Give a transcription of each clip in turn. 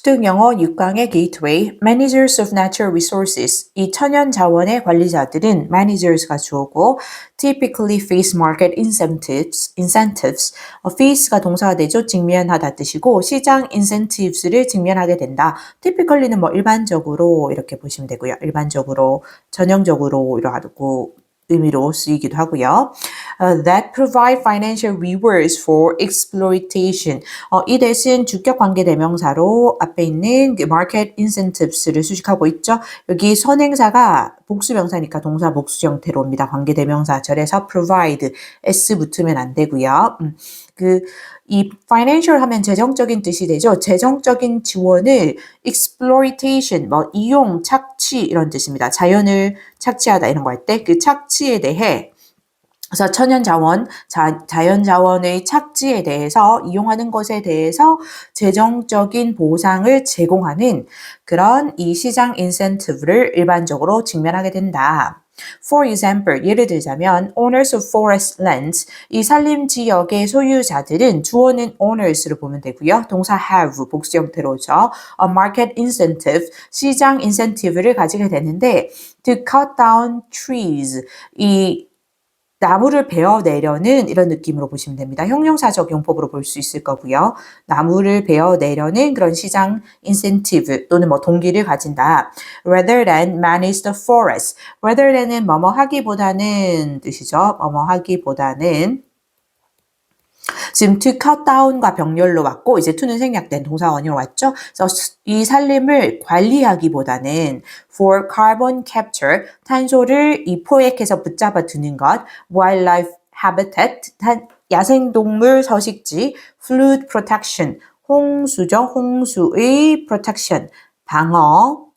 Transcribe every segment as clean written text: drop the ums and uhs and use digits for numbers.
수능 영어 6강의 게이트웨이 Managers of Natural Resources 이 천연 자원의 관리자들은 managers가 주어고 typically face market incentives face가 동사가 되죠. 직면하다 뜻이고 시장 incentives를 직면하게 된다. typically는 뭐 일반적으로 이렇게 보시면 되고요. 일반적으로 전형적으로 이러고 의미로 쓰이기도 하고요. That provide financial rewards for exploitation. 이 대신 주격 관계 대명사로 앞에 있는 market incentives를 수식하고 있죠. 여기 선행사가 복수명사니까 동사 복수 형태로 옵니다. 관계 대명사 절에서 provide s 붙으면 안 되고요. 이 financial 하면 재정적인 뜻이 되죠. 재정적인 지원을 exploitation, 이용, 착취 이런 뜻입니다. 자연을 착취하다 이런 거 할 때 그 착취에 대해 그래서 천연자원, 자연자원의 착취에 대해서 이용하는 것에 대해서 재정적인 보상을 제공하는 그런 이 시장 인센티브를 일반적으로 직면하게 된다. For example, 예를 들자면 owners of forest lands, 이 산림지역의 소유자들은 주어는 owners를 보면 되고요. 동사 have, 복수 형태로죠. A market incentive, 시장 인센티브를 가지게 되는데 to cut down trees, 이 나무를 베어내려는 이런 느낌으로 보시면 됩니다. 형용사적 용법으로 볼 수 있을 거고요. 나무를 베어내려는 그런 시장 인센티브 또는 동기를 가진다. Rather than manage the forest. Rather than은 뭐뭐 하기보다는 뜻이죠. 뭐뭐 하기보다는 지금 to cut down과 병렬로 왔고 이제 to는 생략된 동사 원형으로 왔죠. 그래서 이 산림을 관리하기보다는 for carbon capture, 탄소를 이 포획해서 붙잡아 두는 것, wildlife habitat, 야생동물 서식지, flood protection, 홍수죠. 홍수의 protection, 방어,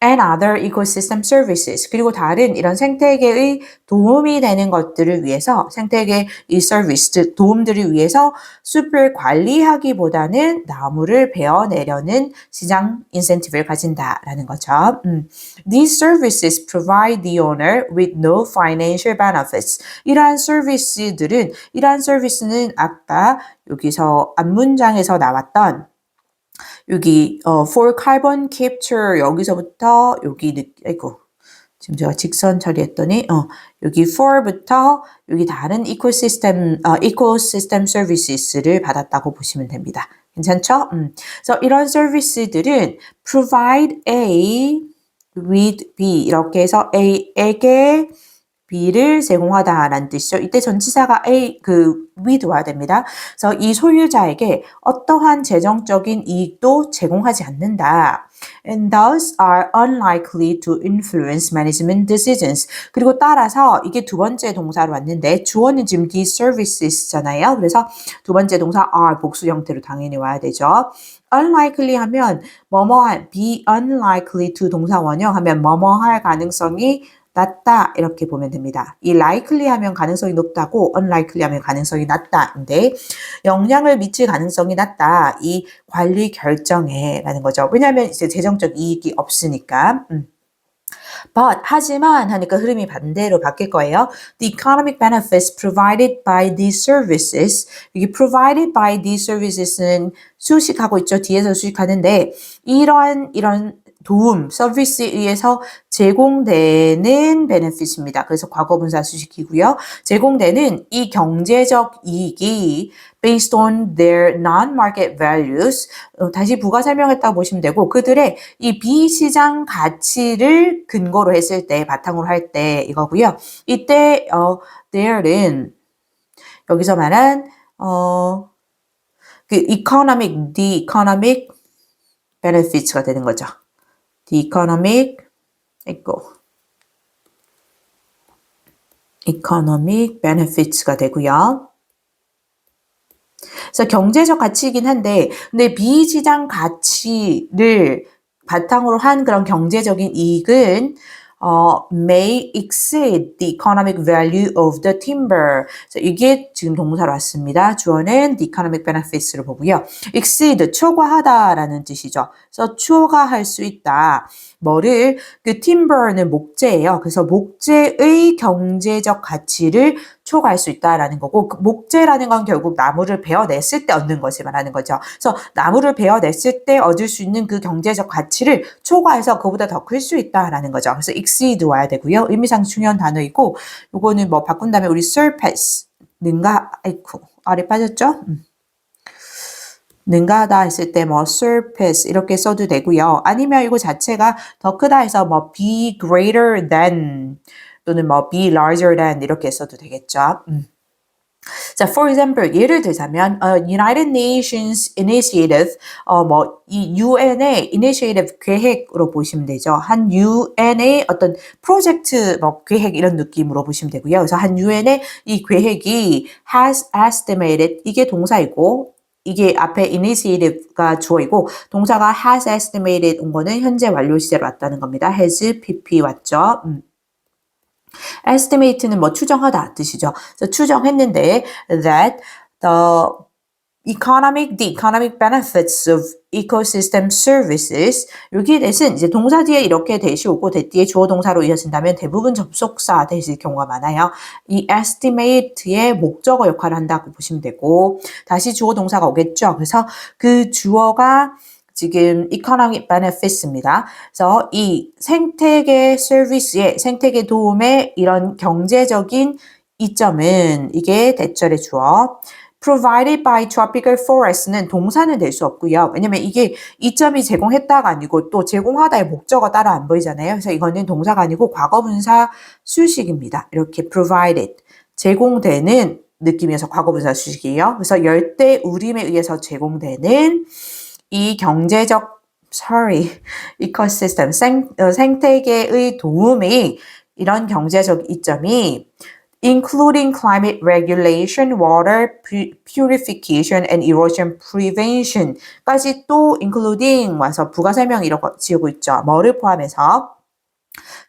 and other ecosystem services. 그리고 다른 이런 생태계의 도움이 되는 것들을 위해서 생태계 이 서비스, 도움들을 위해서 숲을 관리하기보다는 나무를 베어내려는 시장 인센티브를 가진다라는 거죠. These services provide the owner with no financial benefits. 이러한 서비스는 아까 여기서 앞문장에서 나왔던 여기 for carbon capture 여기서부터 여기 지금 제가 직선 처리했더니 여기 for부터 여기 다른 이코시스템 서비스를 받았다고 보시면 됩니다. 괜찮죠? 그래서 이런 서비스들은 provide A with B 이렇게 해서 A에게 B를 제공하다라는 뜻이죠. 이때 전치사가 with 와야 됩니다. 그래서 이 소유자에게 어떠한 재정적인 이익도 제공하지 않는다. And thus are unlikely to influence management decisions. 그리고 따라서 이게 두 번째 동사로 왔는데 주어는 지금 these services잖아요. 그래서 두 번째 동사 are 복수 형태로 당연히 와야 되죠. unlikely 하면 be unlikely to 동사 원형 하면 할 가능성이 낮다 이렇게 보면 됩니다. 이 likely 하면 가능성이 높다고 unlikely 하면 가능성이 낮다인데 영향을 미칠 가능성이 낮다. 이 관리 결정에 라는 거죠. 왜냐하면 이제 재정적 이익이 없으니까. But 하지만 하니까 흐름이 반대로 바뀔 거예요. The economic benefits provided by these services. 여기 provided by these services는 수식하고 있죠. 뒤에서 수식하는데 이런 도움, 서비스에 의해서 제공되는 benefit입니다. 그래서 과거분사 수식이고요. 제공되는 이 경제적 이익이 based on their non-market values 다시 부가 설명했다고 보시면 되고 그들의 이 비시장 가치를 근거로 했을 때 바탕으로 할 때 이거고요. 이때 there는 여기서 말한 the economic benefits가 되는 거죠. The economic benefits가 되고요. 그래서 경제적 가치이긴 한데 근데 비시장 가치를 바탕으로 한 그런 경제적인 이익은 may exceed the economic value of the timber. 그래서 이게 지금 동사로 왔습니다. 주어는 the economic benefits를 보고요. exceed, 초과하다라는 뜻이죠. 그래서 초과할 수 있다. timber는 목재예요. 그래서 목재의 경제적 가치를 초과할 수 있다라는 거고, 그 목재라는 건 결국 나무를 베어냈을 때 얻는 것을 말하는 거죠. 그래서 나무를 베어냈을 때 얻을 수 있는 그 경제적 가치를 초과해서 그보다 더 클 수 있다라는 거죠. 그래서 exceed 와야 되고요. 의미상 중요한 단어이고, 요거는 뭐 바꾼 다음에 우리 surpass 능가, 아이쿠 아래 빠졌죠? 능가하다 했을 때 뭐 surpass 이렇게 써도 되고요. 아니면 이거 자체가 더 크다 해서 뭐 be greater than 또는 뭐 be larger than 이렇게 써도 되겠죠. 자, for example, 예를 들자면 United Nations Initiative, 이 UN의 initiative 계획으로 보시면 되죠. 한 UN의 어떤 프로젝트 뭐 계획 이런 느낌으로 보시면 되고요. 그래서 한 UN의 이 계획이 has estimated 이게 동사이고 이게 앞에 initiative가 주어이고 동사가 has estimated 온 거는 현재 완료 시제로 왔다는 겁니다. has pp 왔죠. estimate는 뭐 추정하다 뜻이죠. 그래서 추정했는데 that the economic benefits of ecosystem services 여기에 대신 이제 동사 뒤에 이렇게 대시 오고 대 뒤에 주어 동사로 이어진다면 대부분 접속사 대실 경우가 많아요. 이 estimate의 목적어 역할을 한다고 보시면 되고 다시 주어 동사가 오겠죠. 그래서 그 주어가 지금 economic benefits입니다. 그래서 이 생태계 서비스의 생태계 도움의 이런 경제적인 이점은 이게 대절의 주어. provided by tropical forest는 동사는 될 수 없고요. 왜냐면 이게 이점이 제공했다가 아니고 또 제공하다의 목적어 따라 안 보이잖아요. 그래서 이거는 동사가 아니고 과거분사 수식입니다. 이렇게 provided 제공되는 느낌이어서 과거분사 수식이에요. 그래서 열대 우림에 의해서 제공되는 이 경제적 이코시스템 생태계의 도움이 이런 경제적 이점이 including climate regulation, water purification and erosion prevention까지 또 including 와서 부가 설명 이렇게 지우고 있죠. 뭐를 포함해서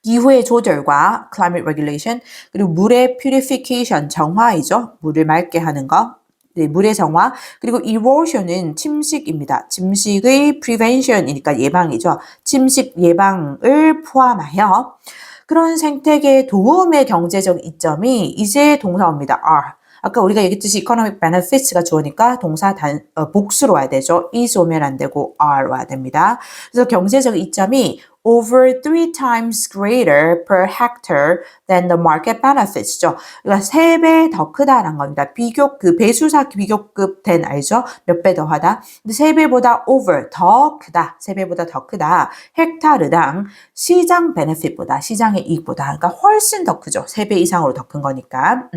기후의 조절과 climate regulation 그리고 물의 purification 정화이죠. 물을 맑게 하는 거. 네, 물의 정화 그리고 erosion은 침식입니다. 침식의 prevention이니까 예방이죠. 침식 예방을 포함하여 그런 생태계 도움의 경제적 이점이 이제 동사입니다. are. 아까 우리가 얘기했듯이 economic benefits가 주어니까 동사 복수로 와야 되죠. is 오면 안 되고 are 와야 됩니다. 그래서 경제적 이점이 over 3 times greater per hectare than the market benefits죠. 그러니까 3배 더 크다라는 겁니다. 그 배수사 비교급 된 알죠? 몇 배 더 하다. 근데 3배보다 over 더 크다. 3배보다 더 크다. 헥타르당 시장 베네핏보다 시장의 이익보다 그러니까 훨씬 더 크죠. 3배 이상으로 더 큰 거니까.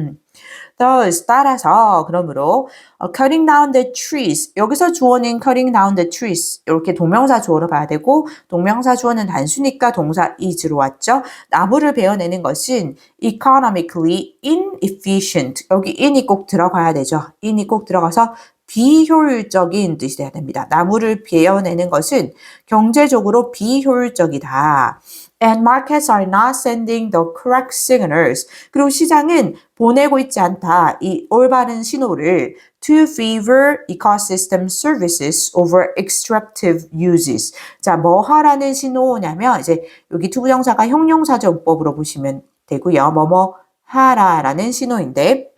Thus 따라서 그러므로 cutting down the trees 여기서 주어는 cutting down the trees 이렇게 동명사 주어로 봐야 되고 동명사 주어는 단수니까 동사 is로 왔죠. 나무를 베어내는 것은 economically inefficient 여기 in이 꼭 들어가야 되죠. in이 꼭 들어가서 비효율적인 뜻이 돼야 됩니다. 나무를 베어내는 것은 경제적으로 비효율적이다. And markets are not sending the correct signals. 그리고 시장은 보내고 있지 않다. 이 올바른 신호를 to favor ecosystem services over extractive uses. 자, 뭐 하라는 신호냐면 이제 여기 투부정사가 형용사전법으로 보시면 되고요. 뭐뭐 하라라는 신호인데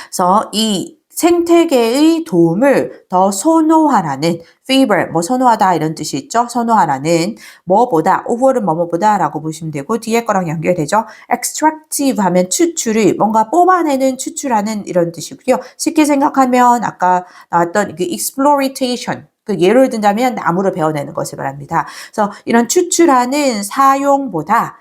그래서 이 생태계의 도움을 더 선호하라는 favor, 뭐 선호하다 이런 뜻이 있죠. 선호하라는 뭐보다, over는 뭐뭐보다 라고 보시면 되고 뒤에 거랑 연결되죠. extractive 하면 추출을 뭔가 뽑아내는 추출하는 이런 뜻이고요. 쉽게 생각하면 아까 나왔던 그 exploitation 그 예를 든다면 나무를 베어내는 것을 말합니다. 그래서 이런 추출하는 사용보다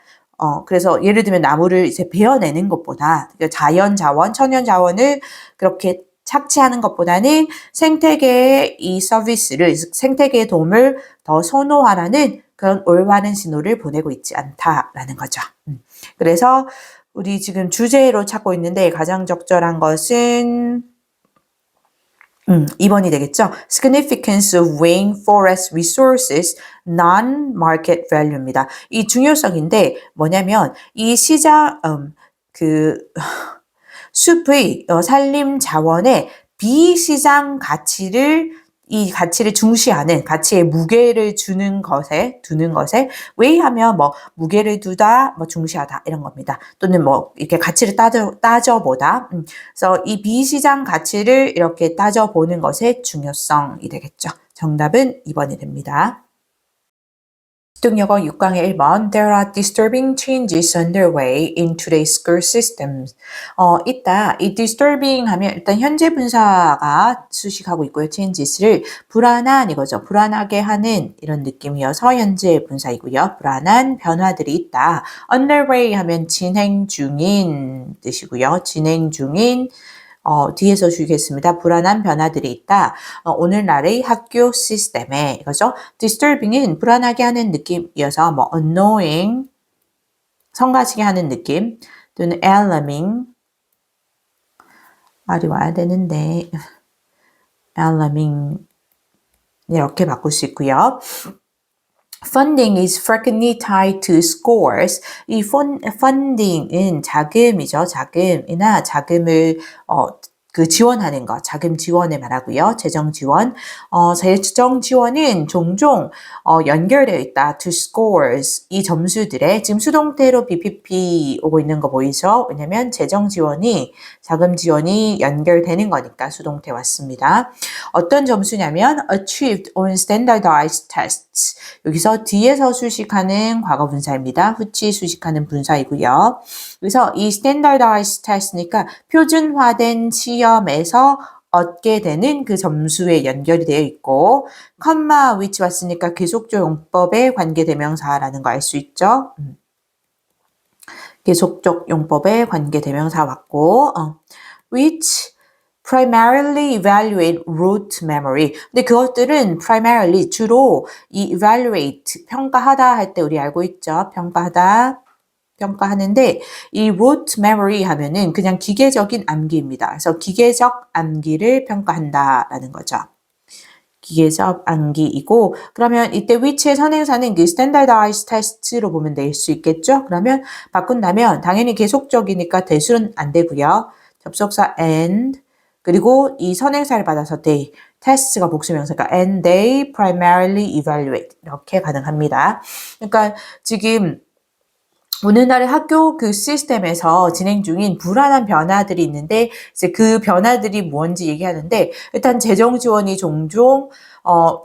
그래서 예를 들면 나무를 이제 베어내는 것보다 자연 자원, 천연 자원을 그렇게 착취하는 것보다는 생태계의 이 서비스를, 생태계의 도움을 더 선호하라는 그런 올바른 신호를 보내고 있지 않다라는 거죠. 그래서 우리 지금 주제로 찾고 있는데 가장 적절한 것은 2번이 되겠죠. Significance of weighing forest resources non-market value입니다. 이 중요성인데 뭐냐면 이 시장 숲의 산림 자원의 비시장 가치를 이 가치를 중시하는 가치의 무게를 두는 것에 weigh하면 뭐 무게를 두다, 뭐 중시하다 이런 겁니다. 또는 뭐 이렇게 가치를 따져보다. 그래서 이 비시장 가치를 이렇게 따져보는 것의 중요성이 되겠죠. 정답은 2번이 됩니다. 기독영어 6강의 1번 There are disturbing changes underway in today's school systems. 이 disturbing 하면 일단 현재 분사가 수식하고 있고요. changes를 불안한 이거죠. 불안하게 하는 이런 느낌이어서 현재 분사이고요. 불안한 변화들이 있다. underway 하면 진행 중인 뜻이고요. 진행 중인 뒤에서 주겠습니다. 불안한 변화들이 있다. 오늘날의 학교 시스템에 이거죠. disturbing은 불안하게 하는 느낌이어서 뭐 annoying 성가시게 하는 느낌 또는 alarming 말이 와야 되는데 alarming 이렇게 바꿀 수 있고요. Funding is frequently tied to scores. 이 funding은 자금이죠. 자금이나 자금을 지원하는 것, 자금 지원을 말하고요. 재정 지원. 재정 지원은 종종 연결되어 있다. to scores. 이 점수들에 지금 수동태로 BPP 오고 있는 거 보이죠? 왜냐면 재정 지원이 자금 지원이 연결되는 거니까 수동태 왔습니다. 어떤 점수냐면 achieved on standardized tests. 여기서 뒤에서 수식하는 과거 분사입니다. 후치 수식하는 분사이고요. 그래서 이 standardized test니까 표준화된 시험에서 얻게 되는 그 점수에 연결이 되어 있고 컴마 which 왔으니까 계속적 용법의 관계대명사라는 거 알 수 있죠. 계속적 용법의 관계대명사 왔고 which primarily evaluate rote memory. 근데 그것들은 primarily 주로 이 evaluate 평가하다 할 때 우리 알고 있죠. 평가하는데 이 rote memory 하면은 그냥 기계적인 암기입니다. 그래서 기계적 암기를 평가한다라는 거죠. 기계적 암기이고 그러면 이때 which의 선행사는 그 standardized test로 보면 될 수 있겠죠. 그러면 바꾼다면 당연히 계속적이니까 대수는 안 되고요. 접속사 and 그리고 이 선행사를 받아서 they, test가 복수명사니까 and they primarily evaluate 이렇게 가능합니다. 그러니까 지금 오늘날의 학교 그 시스템에서 진행 중인 불안한 변화들이 있는데 이제 그 변화들이 뭔지 얘기하는데 일단 재정 지원이 종종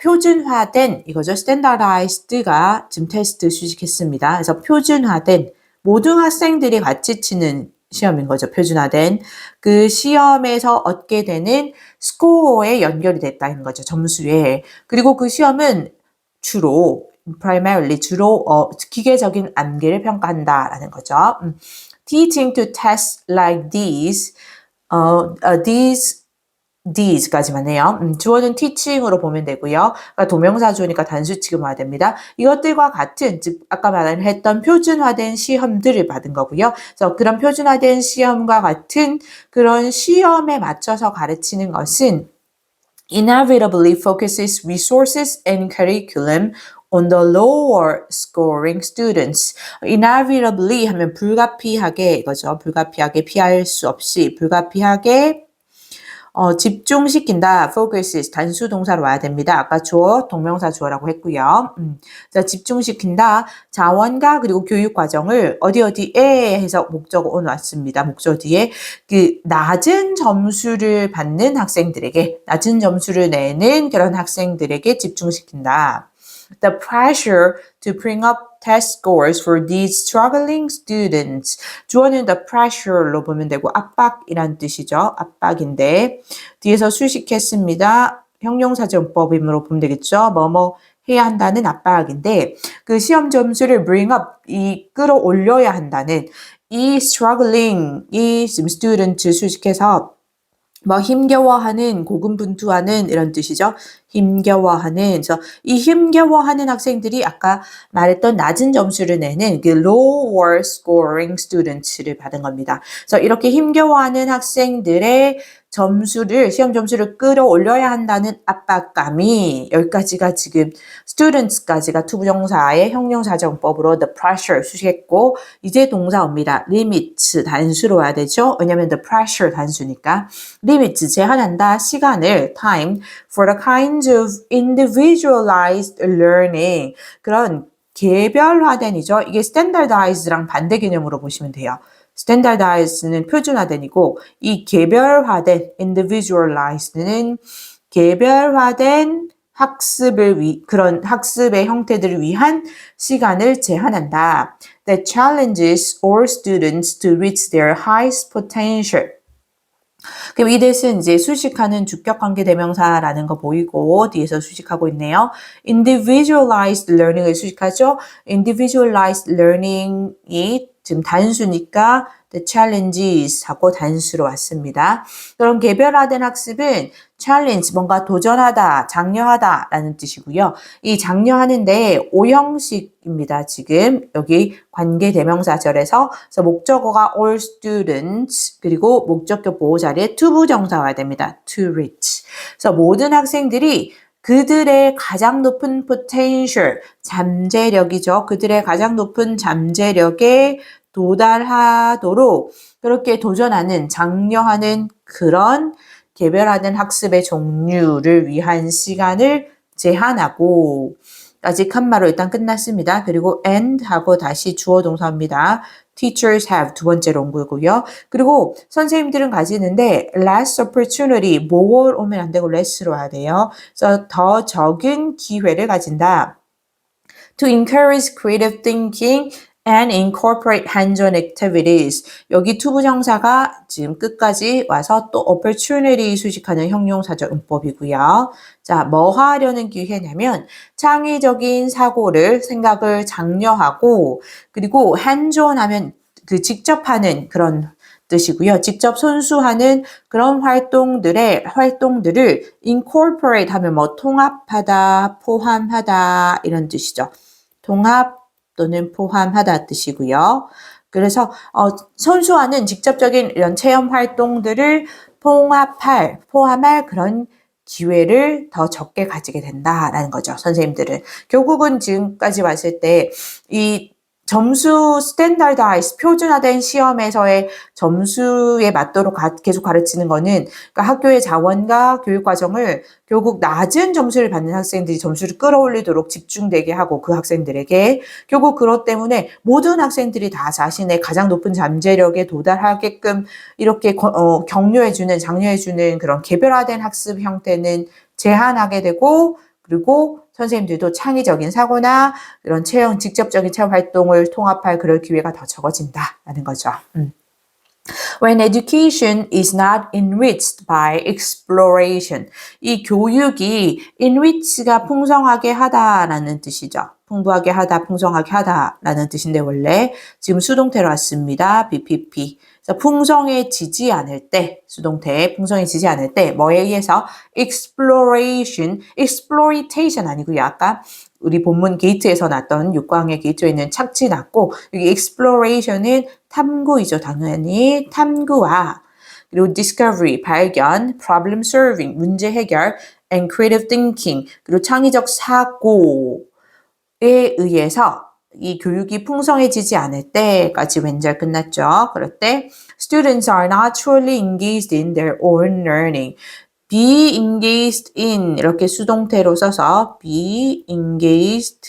표준화된 이거죠. standardized가 지금 테스트 수식했습니다. 그래서 표준화된 모든 학생들이 같이 치는 시험인 거죠. 표준화된 그 시험에서 얻게 되는 스코어에 연결이 됐다는 거죠. 점수에. 그리고 그 시험은 primarily 주로 기계적인 암기를 평가한다라는 거죠. Teaching to tests like these까지만 해요. 주어는 teaching으로 보면 되고요. 그러니까 동명사 주어니까 단수 취급해야 됩니다. 이것들과 같은 즉 아까 말했던 표준화된 시험들을 받은 거고요. 그래서 그런 표준화된 시험과 같은 그런 시험에 맞춰서 가르치는 것은 inevitably focuses resources and curriculum on the lower scoring students. inevitably 하면 불가피하게 이거죠. 불가피하게 피할 수 없이 불가피하게 집중시킨다. focuses 단수 동사로 와야 됩니다. 아까 주어, 동명사 주어라고 했고요. 자, 집중시킨다. 자원과 그리고 교육 과정을 어디에 해서 목적어 온 왔습니다. 목적 뒤에 그 낮은 점수를 받는 학생들에게 낮은 점수를 내는 그런 학생들에게 집중시킨다. The pressure to bring up test scores for these struggling students. 주어는 the pressure로 보면 되고 압박이란 뜻이죠. 압박인데 뒤에서 수식했습니다. 형용사정법으로 보면 되겠죠. 뭐뭐 해야 한다는 압박인데 그 시험 점수를 bring up 끌어올려야 한다는 이 struggling 이 student 수식해서 뭐 힘겨워하는, 고군분투하는 이런 뜻이죠. 힘겨워하는. 그래서 이 힘겨워하는 학생들이 아까 말했던 낮은 점수를 내는 그 lower scoring students를 받은 겁니다. 그래서 이렇게 힘겨워하는 학생들의 시험 점수를 끌어올려야 한다는 압박감이 여기까지가 지금 students까지가 투부정사의 형용사정법으로 the pressure 수식했고 이제 동사 옵니다. limits 단수로 와야 되죠. 왜냐하면 the pressure 단수니까 limits 제한한다 시간을 time for the kinds of individualized learning 그런 개별화된이죠. 이게 standardized랑 반대 개념으로 보시면 돼요. standardized는 표준화된이고 이 개별화된 individualized는 개별화된 그런 학습의 형태들을 위한 시간을 제한한다. That challenges all students to reach their highest potential. 그럼 이 대신 이제 수식하는 주격관계 대명사라는 거 보이고 뒤에서 수식하고 있네요. individualized learning을 수식하죠. individualized learning이 지금 단수니까 the challenges 하고 단수로 왔습니다. 그럼 개별화된 학습은 challenge, 뭔가 도전하다, 장려하다 라는 뜻이고요. 이 장려하는데 오형식입니다. 지금 여기 관계대명사절에서 그래서 목적어가 all students 그리고 목적격 보호 자리에 투부정사 와야 됩니다. to reach. 그래서 모든 학생들이 그들의 가장 높은 potential, 잠재력이죠. 그들의 가장 높은 잠재력에 도달하도록 그렇게 도전하는, 장려하는 그런 개별화된 학습의 종류를 위한 시간을 제한하고 아직 한마로 일단 끝났습니다. 그리고 and 하고 다시 주어 동사입니다. teachers have 두 번째로 온 거고요. 그리고 선생님들은 가지는데 less opportunity, more 오면 안 되고 less로 와야 돼요. 그래서 더 적은 기회를 가진다. to encourage creative thinking and incorporate hands-on activities. 여기 투부정사가 지금 끝까지 와서 또 opportunity 수식하는 형용사적 문법이고요. 자, 뭐 하려는 기회냐면 창의적인 생각을 장려하고 그리고 hands-on 하면 그 직접 하는 그런 뜻이고요. 직접 손수하는 그런 활동들을 incorporate 하면 뭐 통합하다, 포함하다 이런 뜻이죠. 통합 또는 포함하다 뜻이고요. 그래서 손수하는 직접적인 이런 체험 활동들을 포함할 그런 기회를 더 적게 가지게 된다라는 거죠. 선생님들은. 결국은 지금까지 봤을 때 이 점수 스탠다드아이즈 표준화된 시험에서의 점수에 맞도록 계속 가르치는 거는 그러니까 학교의 자원과 교육 과정을 결국 낮은 점수를 받는 학생들이 점수를 끌어올리도록 집중되게 하고 그 학생들에게 결국 그것 때문에 모든 학생들이 다 자신의 가장 높은 잠재력에 도달하게끔 이렇게 격려해주는 장려해주는 그런 개별화된 학습 형태는 제한하게 되고 그리고 선생님들도 창의적인 사고나 이런 직접적인 체험 활동을 통합할 그럴 기회가 더 적어진다라는 거죠. When education is not enriched by exploration. 이 교육이 enrich가 풍성하게 하다라는 뜻이죠. 풍부하게 하다, 풍성하게 하다라는 뜻인데 원래 지금 수동태로 왔습니다. BPP. 그래서 풍성해지지 않을 때, 수동태 풍성해지지 않을 때 뭐에 의해서 exploitation 아니고요. 아까 우리 본문 게이트에서 났던 6강의 게이트에 있는 착지 났고 여기 exploration은 탐구이죠. 당연히 탐구와 그리고 discovery, 발견, problem solving, 문제 해결, and creative thinking, 그리고 창의적 사고에 의해서 이 교육이 풍성해지지 않을 때까지 왼절 끝났죠. 그럴 때 students are not truly engaged in their own learning. be engaged in 이렇게 수동태로 써서 be engaged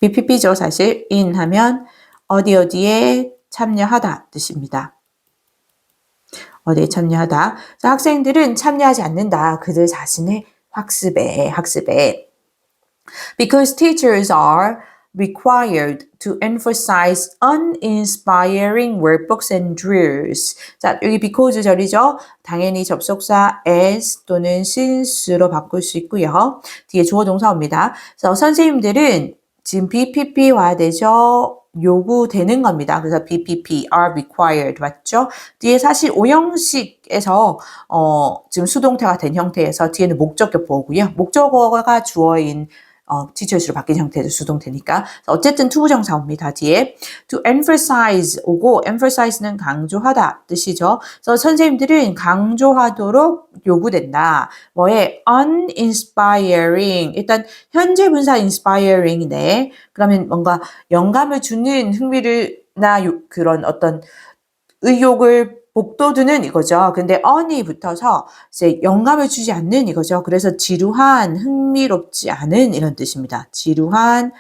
BPP죠. 사실 in 하면 어디에 참여하다 뜻입니다. 어디에 참여하다. 학생들은 참여하지 않는다. 그들 자신의 학습에. Because teachers are required to emphasize uninspiring workbooks and drills. 자, 여기 because 절이죠. 당연히 접속사 as 또는 since로 바꿀 수 있고요. 뒤에 주어 동사 옵니다. 그래서 선생님들은 지금 BPP 와야 되죠. 요구되는 겁니다. 그래서 BPP are required 맞죠? 뒤에 사실 오형식에서 지금 수동태가 된 형태에서 뒤에는 목적격 보고요. 목적어가 주어인 teachers로 바뀐 형태도 수동태니까. 어쨌든 투부정사 옵니다. 뒤에 to emphasize 오고 emphasize는 강조하다 뜻이죠. 그래서 선생님들은 강조하도록 요구된다. 뭐에 uninspiring 일단 현재 분사 inspiring이네. 그러면 뭔가 영감을 주는 흥미를 나 그런 어떤 의욕을 복돋우는 이거죠. 근데 on이 붙어서 이제 영감을 주지 않는 이거죠. 그래서 지루한, 흥미롭지 않은 이런 뜻입니다. 지루한,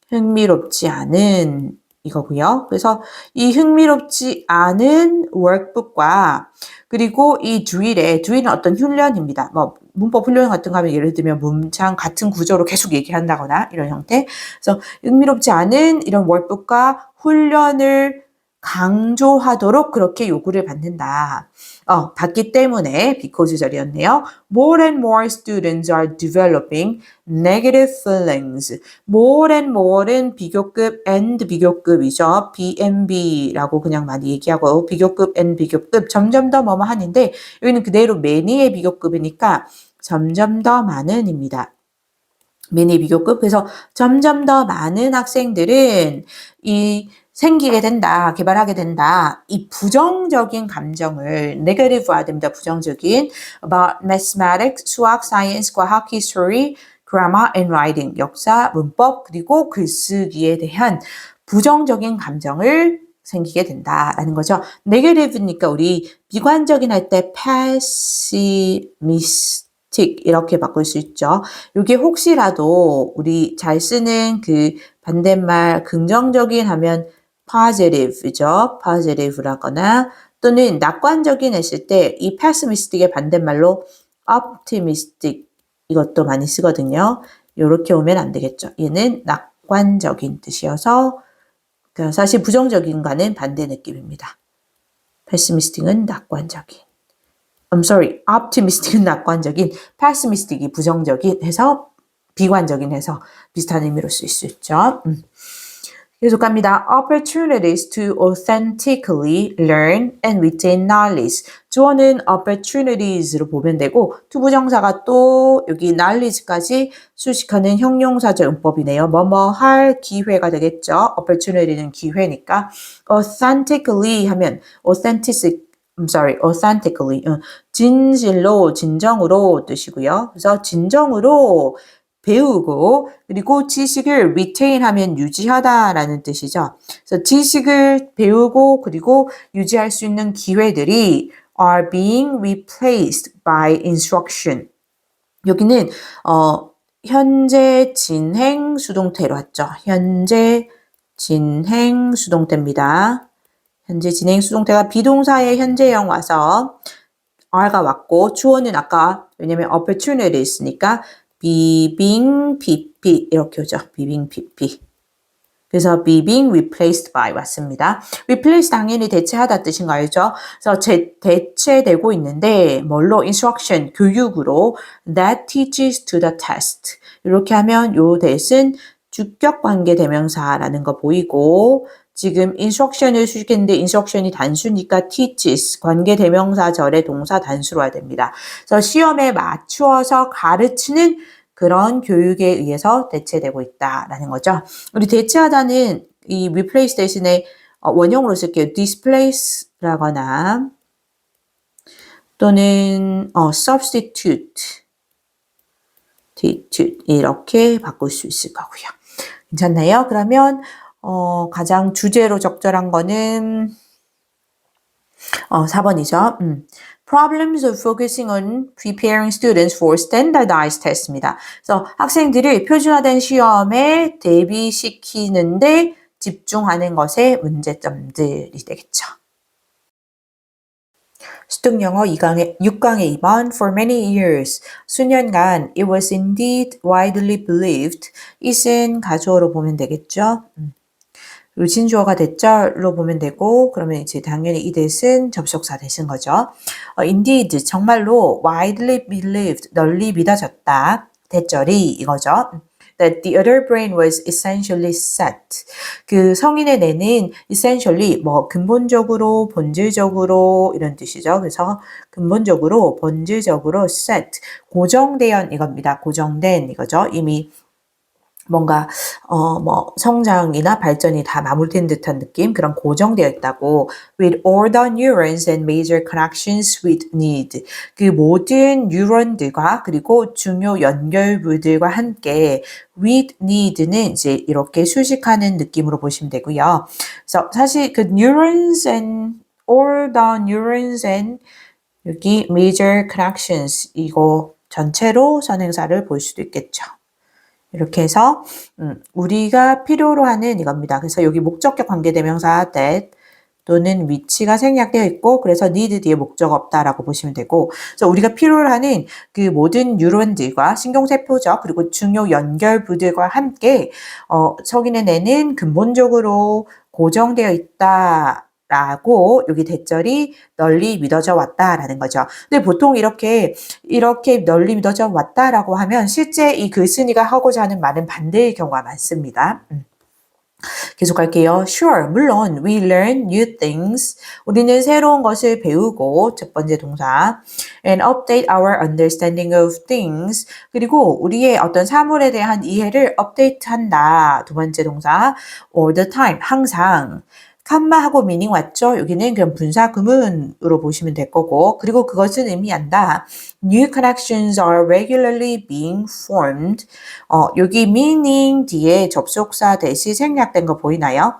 흥미롭지 않은 이거고요. 그래서 이 흥미롭지 않은 workbook과 그리고 이 드릴은 어떤 훈련입니다. 뭐 문법 훈련 같은 거 하면 예를 들면 문장 같은 구조로 계속 얘기한다거나 이런 형태. 그래서 흥미롭지 않은 이런 workbook과 훈련을 강조하도록 그렇게 요구를 받는다. 받기 때문에 because 절이었네요. More and more students are developing negative feelings. More and more는 비교급 and 비교급이죠. BNB라고 그냥 많이 얘기하고 비교급 and 비교급 점점 더 뭐뭐 하는데 여기는 그대로 many의 비교급이니까 점점 더 많은입니다. many 비교급. 그래서 점점 더 많은 학생들은 생기게 된다, 개발하게 된다. 이 부정적인 감정을 negative화 됩니다. 부정적인 about mathematics, 수학, science, 과학, history, grammar and writing, 역사, 문법, 그리고 글쓰기에 대한 부정적인 감정을 생기게 된다라는 거죠. negative니까 우리 비관적인 할 때 pessimistic 이렇게 바꿀 수 있죠. 이게 혹시라도 우리 잘 쓰는 그 반대말 긍정적인 하면 positive죠. positive라거나 또는 낙관적인 했을 때 이 pessimistic의 반대말로 optimistic 이것도 많이 쓰거든요. 이렇게 오면 안 되겠죠. 얘는 낙관적인 뜻이어서 사실 부정적인과는 반대 느낌입니다. pessimistic은 낙관적인. optimistic은 낙관적인, pessimistic이 부정적인 해서 비관적인 해서 비슷한 의미로 쓸 수 있죠. 계속 갑니다. Opportunities to authentically learn and retain knowledge. 주어는 opportunities로 보면 되고 투부정사가 또 여기 knowledge까지 수식하는 형용사적 용법이네요. 뭐뭐 할 기회가 되겠죠. opportunity는 기회니까 authentically 하면 authentically 진실로, 진정으로 뜻이고요. 그래서 진정으로 배우고 그리고 지식을 retain 하면 유지하다라는 뜻이죠. 그래서 지식을 배우고 그리고 유지할 수 있는 기회들이 are being replaced by instruction. 여기는 현재 진행 수동태로 왔죠. 현재 진행 수동태입니다. 현재 진행 수동태가 비동사의 현재형 와서 are가 왔고 주어는 아까 왜냐면 opportunities니까 being pp 이렇게 오죠. being pp. 그래서 being replaced by 왔습니다. replace 당연히 대체하다 뜻인 거 알죠? 그래서 대체되고 있는데 뭘로? instruction, 교육으로 that teaches to the test. 이렇게 하면 요 that은 주격 관계 대명사라는 거 보이고 지금 instruction을 수식했는데 instruction이 단수니까 teaches 관계 대명사절의 동사 단수로 해야 됩니다. 그래서 시험에 맞추어서 가르치는 그런 교육에 의해서 대체되고 있다라는 거죠. 우리 대체하다는 이 replace 대신에 원형으로 쓸게요. displace라거나 또는 substitute 이렇게 바꿀 수 있을 거고요. 괜찮나요? 그러면 가장 주제로 적절한 거는 4번이죠. Problems of focusing on preparing students for standardized test입니다. 그래서 학생들을 표준화된 시험에 대비시키는데 집중하는 것의 문제점들이 되겠죠. 수특영어 6강의 2번 For many years 수년간 it was indeed widely believed it은 가주어로 보면 되겠죠. 그리고 진주어가 대절로 보면 되고 그러면 이제 당연히 이 that은 접속사 되신 거죠. indeed 정말로 widely believed 널리 믿어졌다. 대절이 이거죠. That the other brain was essentially set. 그 성인의 뇌는 essentially 뭐 근본적으로, 본질적으로 이런 뜻이죠. 그래서 근본적으로, 본질적으로 set 고정된 이겁니다. 고정된 이거죠. 이미 뭔가 뭐 성장이나 발전이 다 마무리된 듯한 느낌, 그런 고정되어 있다고. With all the neurons and major connections with need. 그 모든 뉴런들과 그리고 중요 연결부들과 함께 with need는 이제 이렇게 수식하는 느낌으로 보시면 되고요. 그래서 사실 그 neurons and all the neurons and 여기 major connections 이거 전체로 선행사를 볼 수도 있겠죠. 이렇게 해서 우리가 필요로 하는 이겁니다. 그래서 여기 목적격 관계대명사 that 또는 위치가 생략되어 있고 그래서 need 뒤에 목적 없다라고 보시면 되고 그래서 우리가 필요로 하는 그 모든 뉴런들과 신경세포죠. 그리고 중요 연결부들과 함께 석인의 근본적으로 고정되어 있다. 라고 여기 대절이 널리 믿어져 왔다라는 거죠. 근데 보통 이렇게 널리 믿어져 왔다라고 하면 실제 이 글쓴이가 하고자 하는 말은 반대의 경우가 많습니다. 계속 할게요. Sure, 물론 we learn new things. 우리는 새로운 것을 배우고 첫 번째 동사 and update our understanding of things. 그리고 우리의 어떤 사물에 대한 이해를 업데이트한다. 두 번째 동사 all the time, 항상. 컴마하고 미닝 왔죠? 여기는 그냥 분사 구문으로 보시면 될 거고 그리고 그것은 의미한다. New connections are regularly being formed. 여기 meaning 뒤에 접속사 대시 생략된 거 보이나요?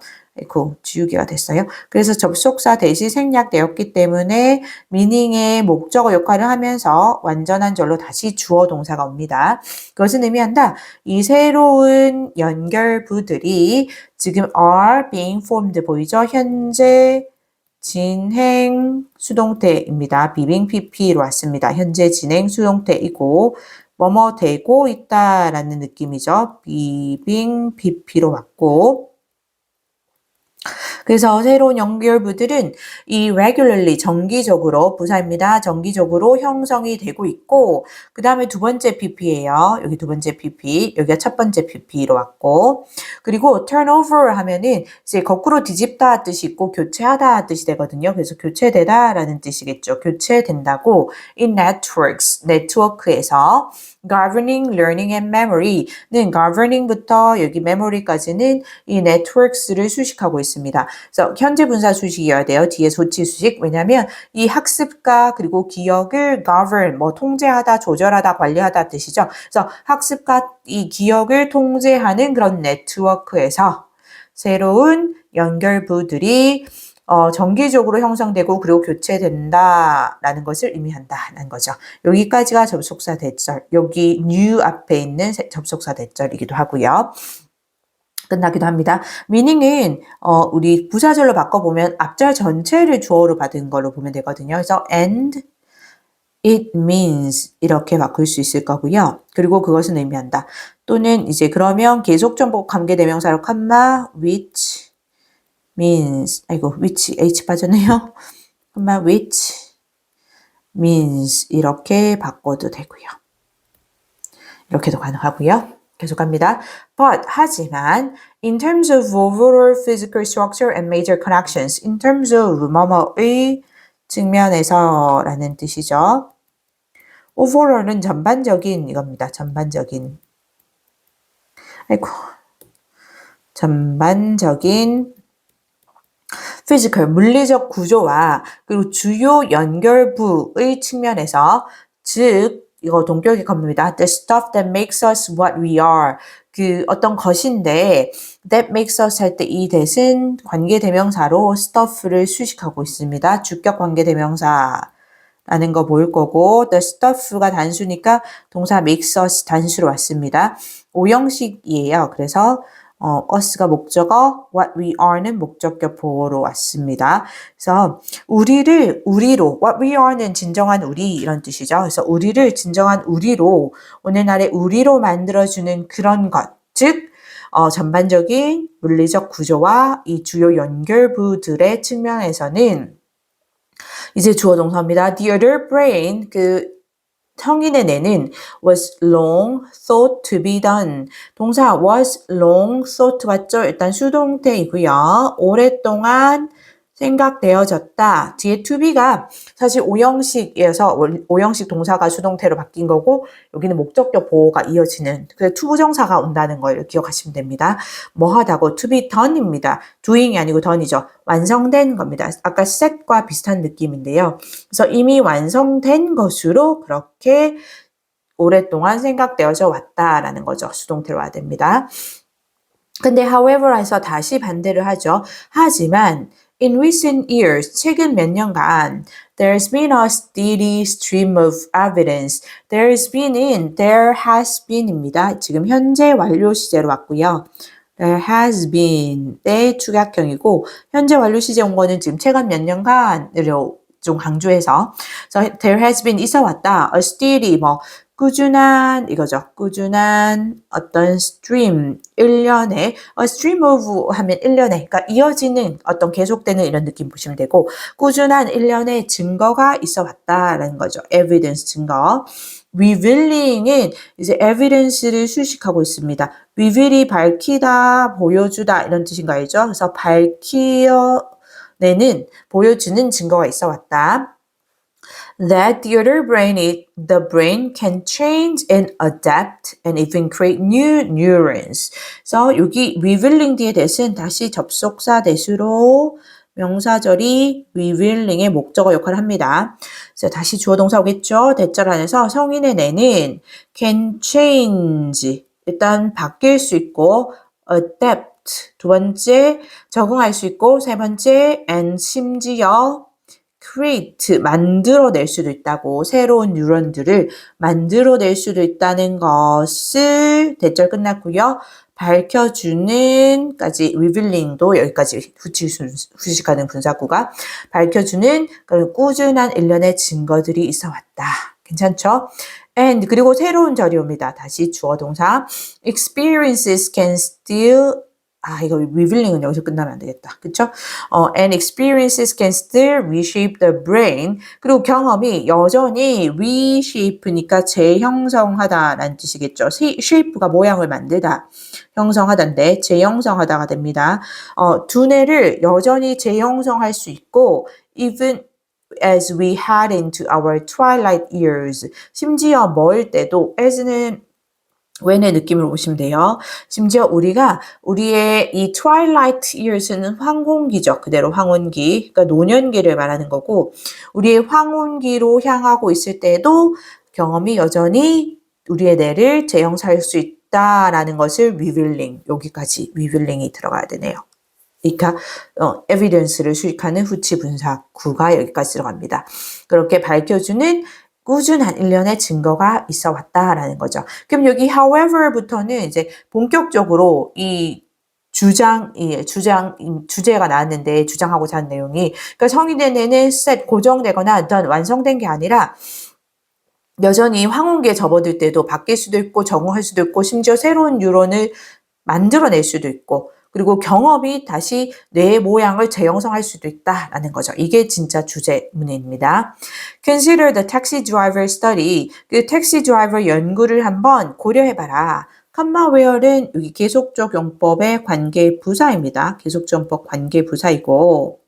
그 지우개가 됐어요. 그래서 접속사 대시 생략되었기 때문에 meaning의 목적어 역할을 하면서 완전한 절로 다시 주어 동사가 옵니다. 그것은 의미한다. 이 새로운 연결부들이 지금 are being formed 보이죠? 현재 진행 수동태입니다. 비빙 pp로 왔습니다. 현재 진행 수동태이고 뭐뭐 되고 있다라는 느낌이죠. 비빙 pp로 왔고 그래서 새로운 연결부들은 이 regularly 정기적으로 부사입니다. 정기적으로 형성이 되고 있고 그 다음에 두 번째 pp예요. 여기 두 번째 pp, 여기가 첫 번째 pp로 왔고 그리고 turnover 하면은 이제 거꾸로 뒤집다 뜻이 있고 교체하다 뜻이 되거든요. 그래서 교체되다 라는 뜻이겠죠. 교체된다고 in networks, 네트워크에서 governing, learning and memory는 governing부터 여기 memory까지는 이 networks를 수식하고 있습니다. 그래서 현재 분사 수식이어야 돼요. 뒤에 소치 수식. 왜냐하면 이 학습과 그리고 기억을 govern, 뭐 통제하다, 조절하다, 관리하다 뜻이죠. 그래서 학습과 이 기억을 통제하는 그런 네트워크에서 새로운 연결부들이 정기적으로 형성되고 그리고 교체된다라는 것을 의미한다는 거죠. 여기까지가 접속사 대절, 여기 new 앞에 있는 접속사 대절이기도 하고요. 끝나기도 합니다. meaning은 우리 부사절로 바꿔보면 앞절 전체를 주어로 받은 걸로 보면 되거든요. 그래서 and it means 이렇게 바꿀 수 있을 거고요. 그리고 그것은 의미한다. 또는 이제 그러면 계속전복 관계대명사로 컴마 which means which h 빠졌네요. 컴마 which means 이렇게 바꿔도 되고요. 이렇게도 가능하고요. 계속합니다. But 하지만 in terms of overall physical structure and major connections, in terms of 뭐뭐의 측면에서 라는 뜻이죠. overall은 전반적인 이겁니다. 전반적인 physical, 물리적 구조와 그리고 주요 연결부의 측면에서 즉 이거 동격의 건입니다. The stuff that makes us what we are. 그 어떤 것인데 that makes us 할 때 이 that은 관계대명사로 stuff를 수식하고 있습니다. 주격 관계대명사라는 거 보일 거고 the stuff가 단수니까 동사 makes us 단수로 왔습니다. 오형식이에요. 그래서 us가 목적어, what we are는 목적격 보호로 왔습니다. 그래서 우리로, what we are는 진정한 우리 이런 뜻이죠. 그래서 우리를 진정한 우리로, 오늘날의 우리로 만들어주는 그런 것, 즉 전반적인 물리적 구조와 이 주요 연결부들의 측면에서는 이제 주어 동사입니다. The other brain, 성인의 뇌는 was long thought to be done. 동사 was long thought 맞죠? 일단 수동태이고요. 오랫동안 생각되어졌다. 뒤에 to be가 사실 오형식에서 오형식 동사가 수동태로 바뀐 거고 여기는 목적격 보호가 이어지는 그래서 to 부정사가 온다는 걸 기억하시면 됩니다. 뭐 하다고 to be done입니다. doing이 아니고 done이죠. 완성된 겁니다. 아까 set과 비슷한 느낌인데요. 그래서 이미 완성된 것으로 그렇게 오랫동안 생각되어져 왔다라는 거죠. 수동태로 와야 됩니다. 근데 however에서 다시 반대를 하죠. 하지만 in recent years, 최근 몇 년간 there's been a steady stream of evidence. there's been인 there has been입니다. 지금 현재 완료 시제로 왔고요. there has been의 축약형이고 현재 완료 시제 온 거는 지금 최근 몇 년간으로 좀 강조해서 그래서 there has been 있어 왔다. a steady 뭐 꾸준한 이거죠. 꾸준한 어떤 stream, 일련의 a stream of 하면 일련의 그러니까 이어지는 어떤 계속되는 이런 느낌 보시면 되고 꾸준한 일련의 증거가 있어 왔다라는 거죠. evidence 증거. revealing은 이제 evidence를 수식하고 있습니다. reveal이 밝히다, 보여주다 이런 뜻인 거 알죠? 그래서 밝혀내는, 보여주는 증거가 있어 왔다. That the brain can change and adapt and even create new neurons. 그래서 여기 revealing 뒤에 대신 다시 접속사 대수로 명사절이 revealing의 목적어 역할을 합니다. 그래서 다시 주어 동사 오겠죠. 대절 안에서 성인의 뇌는 can change 일단 바뀔 수 있고 adapt 두 번째 적응할 수 있고 세 번째 and 심지어 create 만들어낼 수도 있다고 새로운 뉴런들을 만들어낼 수도 있다는 것을 대절 끝났고요. 밝혀주는까지 revealing도 여기까지 후식하는 분사구가 밝혀주는 그런 꾸준한 일련의 증거들이 있어 왔다. 괜찮죠? and 그리고 새로운 절이 옵니다. 다시 주어 동사 experiences can still 이거 revealing은 여기서 끝나면 안 되겠다. 그쵸? and experiences can still reshape the brain. 그리고 경험이 여전히 reshape니까 재형성하다라는 뜻이겠죠. shape가 모양을 만들다. 형성하다인데 재형성하다가 됩니다. 두뇌를 여전히 재형성할 수 있고 even as we head into our twilight years. 심지어 멀 때도 as는 when의 느낌으로 보시면 돼요. 심지어 우리가 우리의 이 twilight years는 황혼기죠. 그대로 황혼기, 그러니까 노년기를 말하는 거고 우리의 황혼기로 향하고 있을 때도 경험이 여전히 우리의 뇌를 재형사할 수 있다라는 것을 revealing, 여기까지 revealing이 들어가야 되네요. 그러니까 evidence를 수식하는 후치 분사구가 여기까지 들어갑니다. 그렇게 밝혀주는 꾸준한 일련의 증거가 있어 왔다라는 거죠. 그럼 여기 however부터는 이제 본격적으로 이 주제가 나왔는데 주장하고자 하는 내용이 그러니까 성인의 뇌는 set 고정되거나 done 완성된 게 아니라 여전히 황혼기에 접어들 때도 바뀔 수도 있고 적응할 수도 있고 심지어 새로운 뉴런을 만들어낼 수도 있고 그리고 경험이 다시 뇌의 모양을 재형성할 수도 있다라는 거죠. 이게 진짜 주제문입니다. Consider the taxi driver study. 그 택시 드라이버 연구를 한번 고려해봐라. comma where는 여기 계속적 용법의 관계 부사입니다. 계속적 용법 관계 부사이고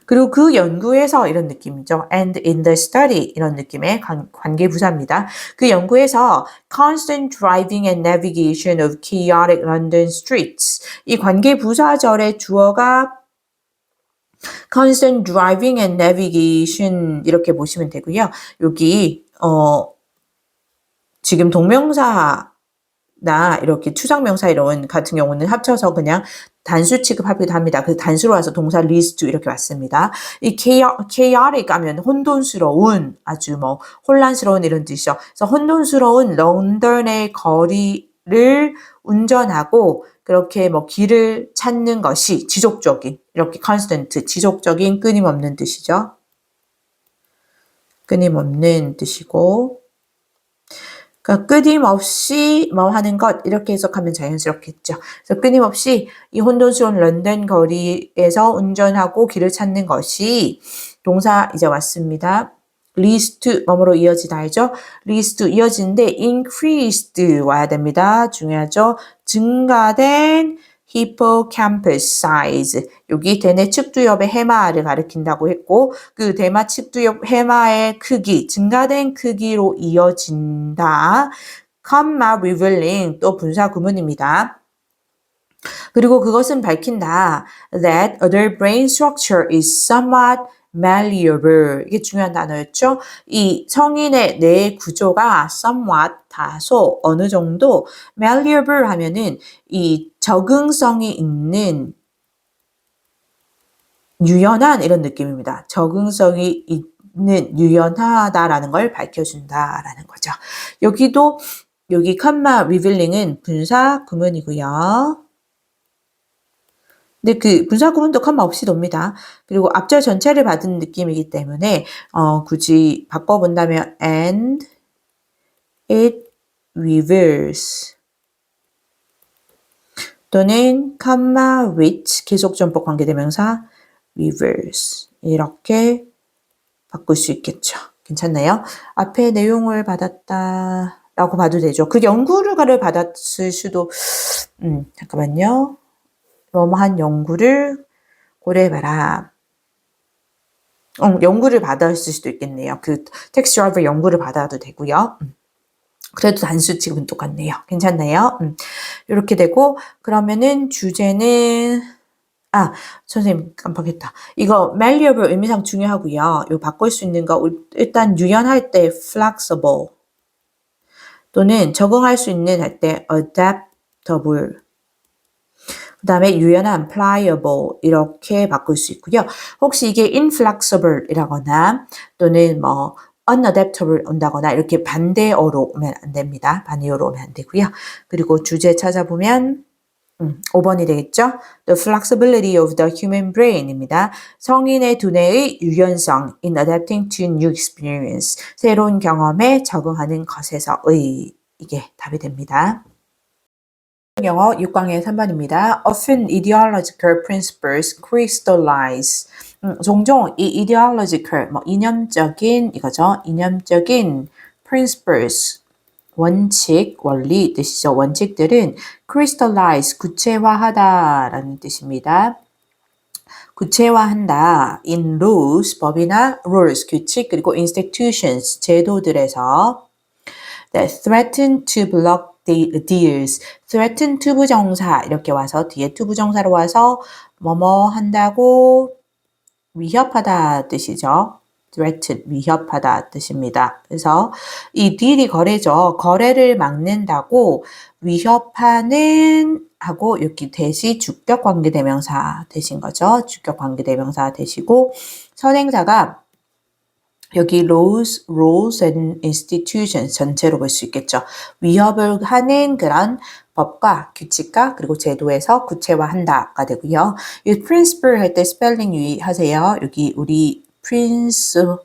그리고 그 연구에서 이런 느낌이죠. And in the study 이런 느낌의 관계 부사입니다. 그 연구에서 constant driving and navigation of chaotic London streets 이 관계 부사절의 주어가 constant driving and navigation 이렇게 보시면 되고요. 여기 지금 동명사 나 이렇게 추상명사 이런 같은 경우는 합쳐서 그냥 단수 취급하기도 합니다. 그래서 단수로 와서 동사 leads to 이렇게 왔습니다. 이 chaotic 하면 혼돈스러운 아주 뭐 혼란스러운 이런 뜻이죠. 그래서 혼돈스러운 런던의 거리를 운전하고 그렇게 뭐 길을 찾는 것이 지속적인 이렇게 constant 지속적인 끊임없는 뜻이죠. 끊임없는 뜻이고 그러니까 끊임없이 뭐 하는 것 이렇게 해석하면 자연스럽겠죠. 그래서 끊임없이 이 혼돈스러운 런던 거리에서 운전하고 길을 찾는 것이 동사 이제 왔습니다. leads to 뭐뭐로 이어지다 알죠? leads to 이어지는데 increased 와야 됩니다. 중요하죠. 증가된 hippocampus size. 여기 대뇌 측두엽의 해마를 가리킨다고 했고 그 대마 측두엽 해마의 크기, 증가된 크기로 이어진다. comma revealing 또 분사 구문입니다. 그리고 그것은 밝힌다. That other brain structure is somewhat malleable. 이게 중요한 단어였죠. 이 성인의 뇌 구조가 somewhat 다소 어느 정도 malleable 하면은 이 적응성이 있는 유연한 이런 느낌입니다. 적응성이 있는 유연하다라는 걸 밝혀준다라는 거죠. 여기도 여기 comma revealing은 분사 구문이고요. 근데 그 분사 구문도 컴마 없이 돕니다. 그리고 앞절 전체를 받은 느낌이기 때문에 굳이 바꿔본다면 and it reveals 또는 comma with 계속전복 관계대명사 reveals 이렇게 바꿀 수 있겠죠. 괜찮나요? 앞에 내용을 받았다 라고 봐도 되죠. 그 연구를 받았을 수도 잠깐만요. 뭐뭐한 연구를 고려해봐라. 연구를 받았을 수도 있겠네요. 그 택시 드라이버 연구를 받아도 되고요. 그래도 단수 지금은 똑같네요. 괜찮나요? 이렇게 되고 그러면은 주제는 선생님 깜빡했다. 이거 malleable 의미상 중요하고요. 이거 바꿀 수 있는 거 일단 유연할 때 flexible 또는 적응할 수 있는 할 때 adaptable 그 다음에 유연한 pliable 이렇게 바꿀 수 있고요. 혹시 이게 inflexible 이라거나 또는 뭐 unadaptable 온다거나 이렇게 반대어로 오면 안 됩니다. 반대어로 오면 안 되고요. 그리고 주제 찾아보면 5번이 되겠죠? The flexibility of the human brain입니다. 성인의 두뇌의 유연성 in adapting to new experience. 새로운 경험에 적응하는 것에서의 이게 답이 됩니다. 영어 6강의 3번입니다. Often ideological principles crystallize. 종종 이 ideological, 이념적인 이거죠. 이념적인 principles, 원칙, 원리 뜻이죠. 원칙들은 crystallize, 구체화하다라는 뜻입니다. 구체화한다. in laws, 법이나 rules, 규칙, 그리고 institutions, 제도들에서 that threaten to block deals. threaten to 부정사 이렇게 와서 뒤에 to 부정사로 와서 뭐뭐 한다고 위협하다 뜻이죠. threaten 위협하다 뜻입니다. 그래서 이 deal이 거래죠. 거래를 막는다고 위협하는 하고 여기 대시 주격 관계대명사 되신 거죠. 주격 관계대명사 되시고 선행사가 여기 laws, rules and institutions 전체로 볼 수 있겠죠. 위협을 하는 그런 법과 규칙과 그리고 제도에서 구체화한다가 되고요. 이 principle 할 때 스펠링 유의하세요. 여기 우리 principle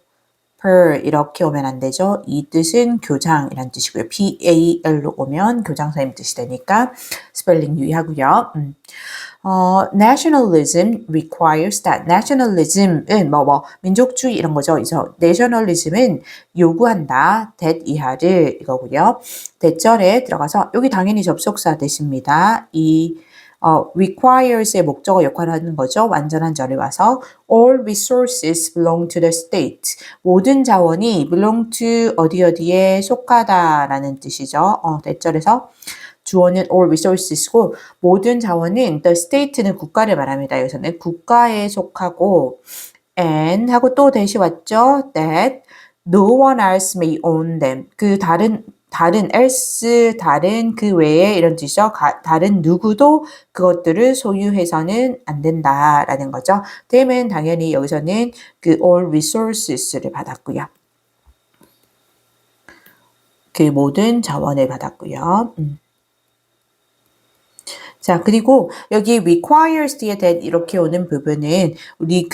이렇게 오면 안 되죠. 이 뜻은 교장이란 뜻이고요. PAL로 오면 교장선생님 뜻이 되니까 스펠링 유의하고요. Nationalism requires that. nationalism은 민족주의 이런 거죠. 그래서 nationalism은 요구한다. that 이하를 이거고요. 대절에 들어가서 여기 당연히 접속사 되십니다. 이 requires의 목적어 역할을 하는 거죠. 완전한 절에 와서 all resources belong to the state. 모든 자원이 belong to 어디에 속하다라는 뜻이죠. 대절에서 주어는 all resources고 모든 자원은 the state는 국가를 말합니다. 여기서는 국가에 속하고 and 하고 또 대시 왔죠. that no one else may own them. 그 다른 else 다른 그 외에 이런 뜻이죠. 다른 누구도 그것들을 소유해서는 안 된다라는 거죠. them은 당연히 여기서는 그 all resources를 받았고요. 그 모든 자원을 받았고요. 자, 그리고 여기 requires 뒤에 that 이렇게 오는 부분은 우리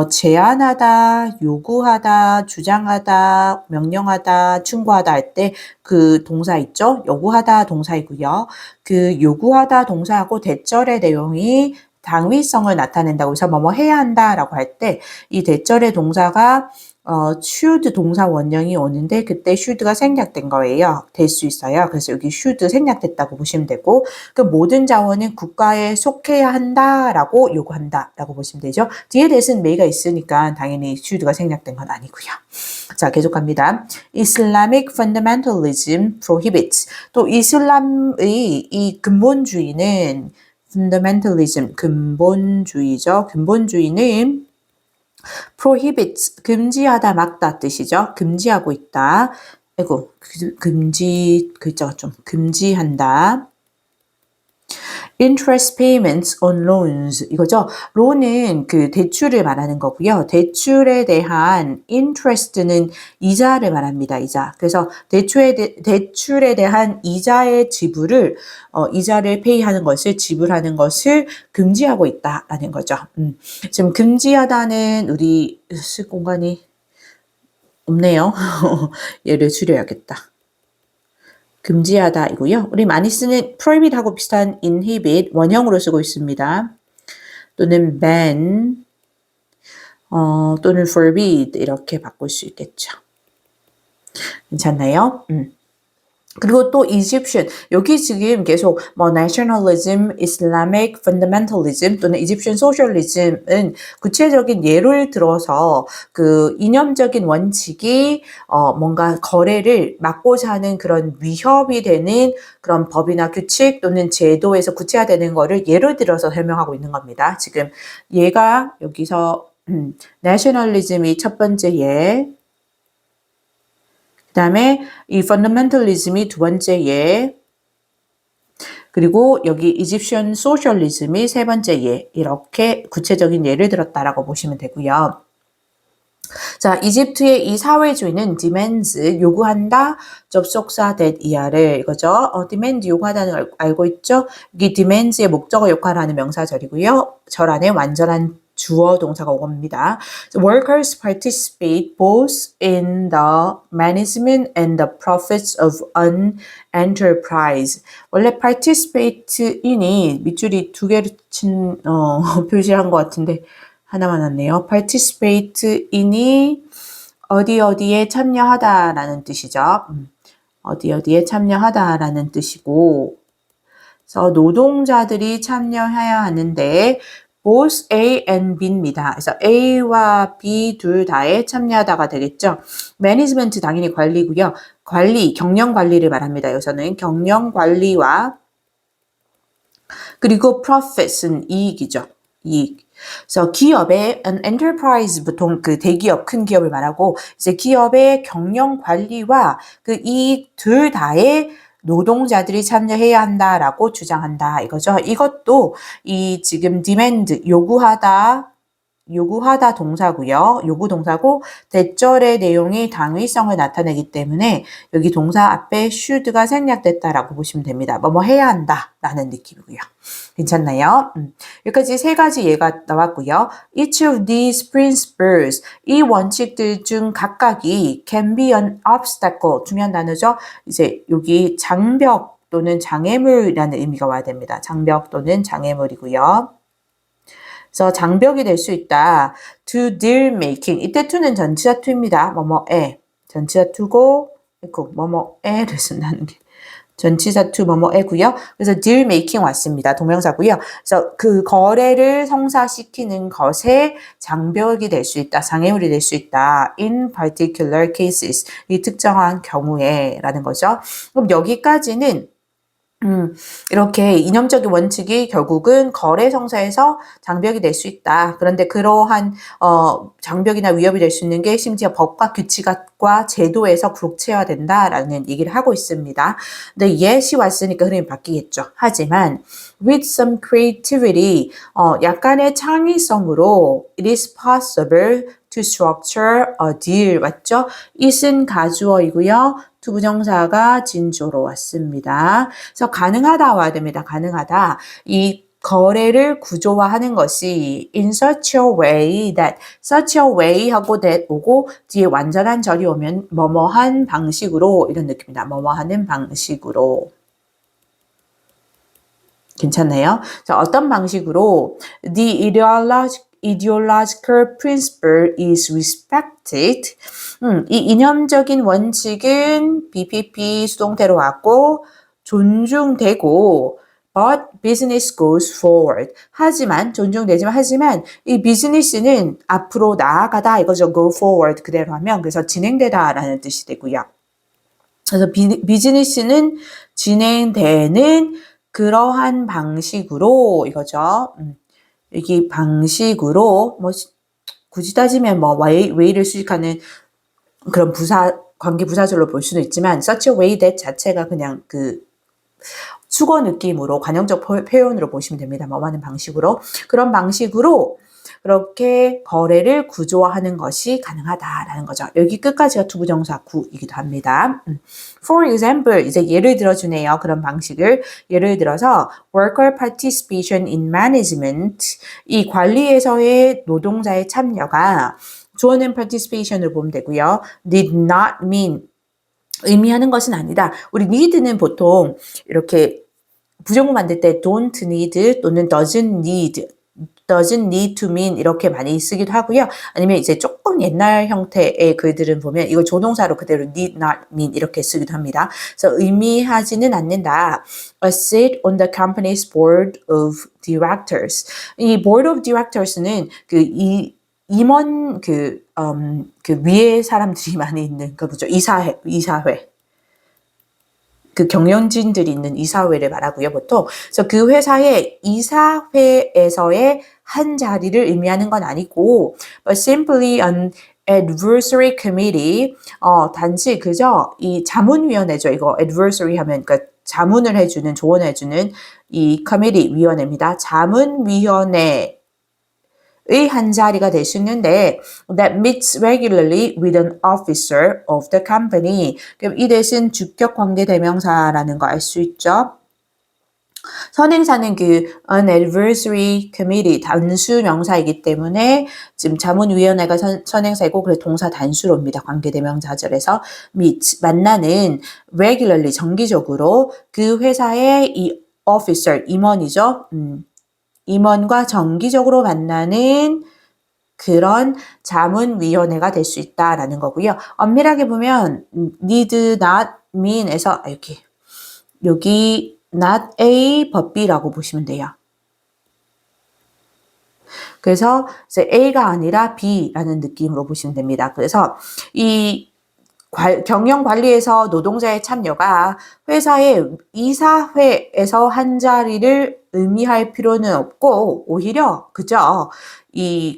제안하다, 요구하다, 주장하다, 명령하다, 충고하다 할 때 그 동사 있죠? 요구하다 동사이고요. 그 요구하다 동사하고 대절의 내용이 당위성을 나타낸다고 해서 뭐뭐 해야 한다라고 할 때 이 대절의 동사가 should 동사 원형이 오는데 그때 should가 생략된 거예요. 될 수 있어요. 그래서 여기 should 생략됐다고 보시면 되고 그 모든 자원은 국가에 속해야 한다라고 요구한다라고 보시면 되죠. 뒤에 대신 may가 있으니까 당연히 should가 생략된 건 아니고요. 자, 계속 갑니다. Islamic fundamentalism prohibits. 또 이슬람의 이 근본주의는 fundamentalism, 근본주의죠. 근본주의는 prohibits, 금지하다, 막다 뜻이죠. 금지하고 있다. 아이고, 금지, 글자가 좀 금지한다. interest payments on loans 이거죠. 론은 그 대출을 말하는 거고요. 대출에 대한 interest는 이자를 말합니다. 이자. 그래서 대출에 대한 이자의 지불을 이자를 페이하는 것을 지불하는 것을 금지하고 있다라는 거죠. 지금 금지하다는 우리 쓸 공간이 없네요. 얘를 줄여야겠다. 금지하다이고요. 우리 많이 쓰는 prohibit하고 비슷한 inhibit 원형으로 쓰고 있습니다. 또는 ban 또는 forbid 이렇게 바꿀 수 있겠죠. 괜찮나요? 그리고 또 Egyptian 여기 지금 계속 뭐 nationalism, Islamic fundamentalism 또는 Egyptian socialism은 구체적인 예를 들어서 그 이념적인 원칙이 뭔가 거래를 막고자 하는 그런 위협이 되는 그런 법이나 규칙 또는 제도에서 구체화되는 거를 예를 들어서 설명하고 있는 겁니다. 지금 얘가 여기서 nationalism이 첫 번째 예 그 다음에 이 fundamentalism이 두 번째 예, 그리고 여기 Egyptian socialism이 세 번째 예, 이렇게 구체적인 예를 들었다라고 보시면 되고요. 자, 이집트의 이 사회주의는 demands, 요구한다, 접속사 that 이하를 이거죠. demand 요구하다는 걸 알고 있죠? 여기 demands의 목적어 역할하는 명사절이고요. 절 안에 완전한 주어 동사가 오겁니다. So workers participate both in the management and the profits of an enterprise. 원래 participate in이 밑줄이 두 개를 친 표시한 것 같은데 하나만 왔네요. participate in이 어디에 참여하다라는 뜻이죠. 어디에 참여하다라는 뜻이고 그래서 노동자들이 참여해야 하는데 both A and B입니다. 그래서 A와 B 둘 다에 참여하다가 되겠죠. 매니지먼트 당연히 관리고요. 관리, 경영 관리를 말합니다. 여기서는 경영 관리와 그리고 profit은 이익이죠. 이익. 그래서 기업의 an enterprise 보통 그 대기업, 큰 기업을 말하고 이제 기업의 경영 관리와 그 이익 둘 다에 노동자들이 참여해야 한다라고 주장한다 이거죠. 이것도 이 지금 demand 요구하다 동사고요. 요구 동사고 대절의 내용이 당위성을 나타내기 때문에 여기 동사 앞에 should가 생략됐다라고 보시면 됩니다. 뭐뭐 해야 한다라는 느낌이고요. 괜찮나요? 여기까지 세 가지 예가 나왔고요. Each of these principles, 이 원칙들 중 각각이 can be an obstacle, 중요한 단어죠. 이제 여기 장벽 또는 장애물이라는 의미가 와야 됩니다. 장벽 또는 장애물이고요. 그래서 장벽이 될 수 있다. to deal making. 이때 to는 전치사 to입니다. 뭐뭐에. 전치사 to고, 뭐뭐에를 쓴다는 게. 전치사 to 뭐뭐에고요. 그래서 deal making 왔습니다. 동명사고요. 그래서 그 거래를 성사시키는 것에 장벽이 될 수 있다. 장애물이 될 수 있다. in particular cases. 이 특정한 경우에 라는 거죠. 그럼 여기까지는 이렇게 이념적인 원칙이 결국은 거래 성사에서 장벽이 될 수 있다. 그런데 그러한 장벽이나 위협이 될 수 있는 게 심지어 법과 규칙과 제도에서 국체화된다라는 얘기를 하고 있습니다. 근데 yes이 왔으니까 흐름이 바뀌겠죠. 하지만 with some creativity, 약간의 창의성으로 it is possible to structure a deal. 맞죠? it은 가주어이고요. 투부정사가 진주어로 왔습니다. 그래서 가능하다 와야 됩니다. 가능하다. 이 거래를 구조화하는 것이 in such a way that, such a way 하고 that 오고 뒤에 완전한 절이 오면 뭐뭐한 방식으로 이런 느낌입니다. 뭐뭐하는 방식으로. 괜찮나요? 자, 어떤 방식으로 the ideological principle is respected. 이 이념적인 원칙은 BPP 수동태로 왔고 존중되고 but business goes forward. 하지만 하지만 이 비즈니스는 앞으로 나아가다 이거죠. go forward 그대로 하면 그래서 진행되다라는 뜻이 되고요. 그래서 비즈니스는 진행되는 그러한 방식으로 이거죠. 여기 방식으로 뭐 굳이 따지면 뭐 way를 수식하는 그런 관계 부사절로 볼 수는 있지만 such a way that 자체가 그냥 그 수거 느낌으로 관용적 표현으로 보시면 됩니다. 뭐 하는 방식으로 그런 방식으로 그렇게 거래를 구조화하는 것이 가능하다라는 거죠. 여기 끝까지가 투부정사 구이기도 합니다. For example, 이제 예를 들어주네요. 그런 방식을 예를 들어서 worker participation in management 이 관리에서의 노동자의 참여가 주어는 participation을 보면 되고요. did not mean 의미하는 것은 아니다. 우리 need는 보통 이렇게 부정문 만들 때 don't need 또는 doesn't need to mean 이렇게 많이 쓰기도 하고요. 아니면 이제 조금 옛날 형태의 글들은 보면 이걸 조동사로 그대로 need not mean 이렇게 쓰기도 합니다. 그래서 의미하지는 않는다. A seat on the company's board of directors. 이 board of directors는 임원 그 위에 사람들이 많이 있는 그 뭐죠? 이사회. 그 경영진들이 있는 이사회를 말하고요, 보통. 그래서 그 회사의 이사회에서의 한 자리를 의미하는 건 아니고, but simply an advisory committee, 단지 그저 이 자문위원회죠. 이거 advisory 하면, 그러니까 자문을 해주는, 조언을 해주는 이 committee 위원회입니다. 자문위원회 의 한 자리가 될 수 있는데 that meets regularly with an officer of the company. 그럼 이 대신 주격 관계 대명사라는 거 알 수 있죠. 선행사는 그 an advisory committee 단수 명사이기 때문에 지금 자문위원회가 선행사이고 그래서 동사 단수로 옵니다. 관계대명사절에서 meet 만나는 regularly 정기적으로 그 회사의 이 officer 임원이죠. 임원과 정기적으로 만나는 그런 자문위원회가 될 수 있다라는 거고요. 엄밀하게 보면 need not mean에서 여기 not A but B라고 보시면 돼요. 그래서 이제 A가 아니라 B라는 느낌으로 보시면 됩니다. 그래서 이 경영 관리에서 노동자의 참여가 회사의 이사회에서 한 자리를 의미할 필요는 없고 오히려 그죠?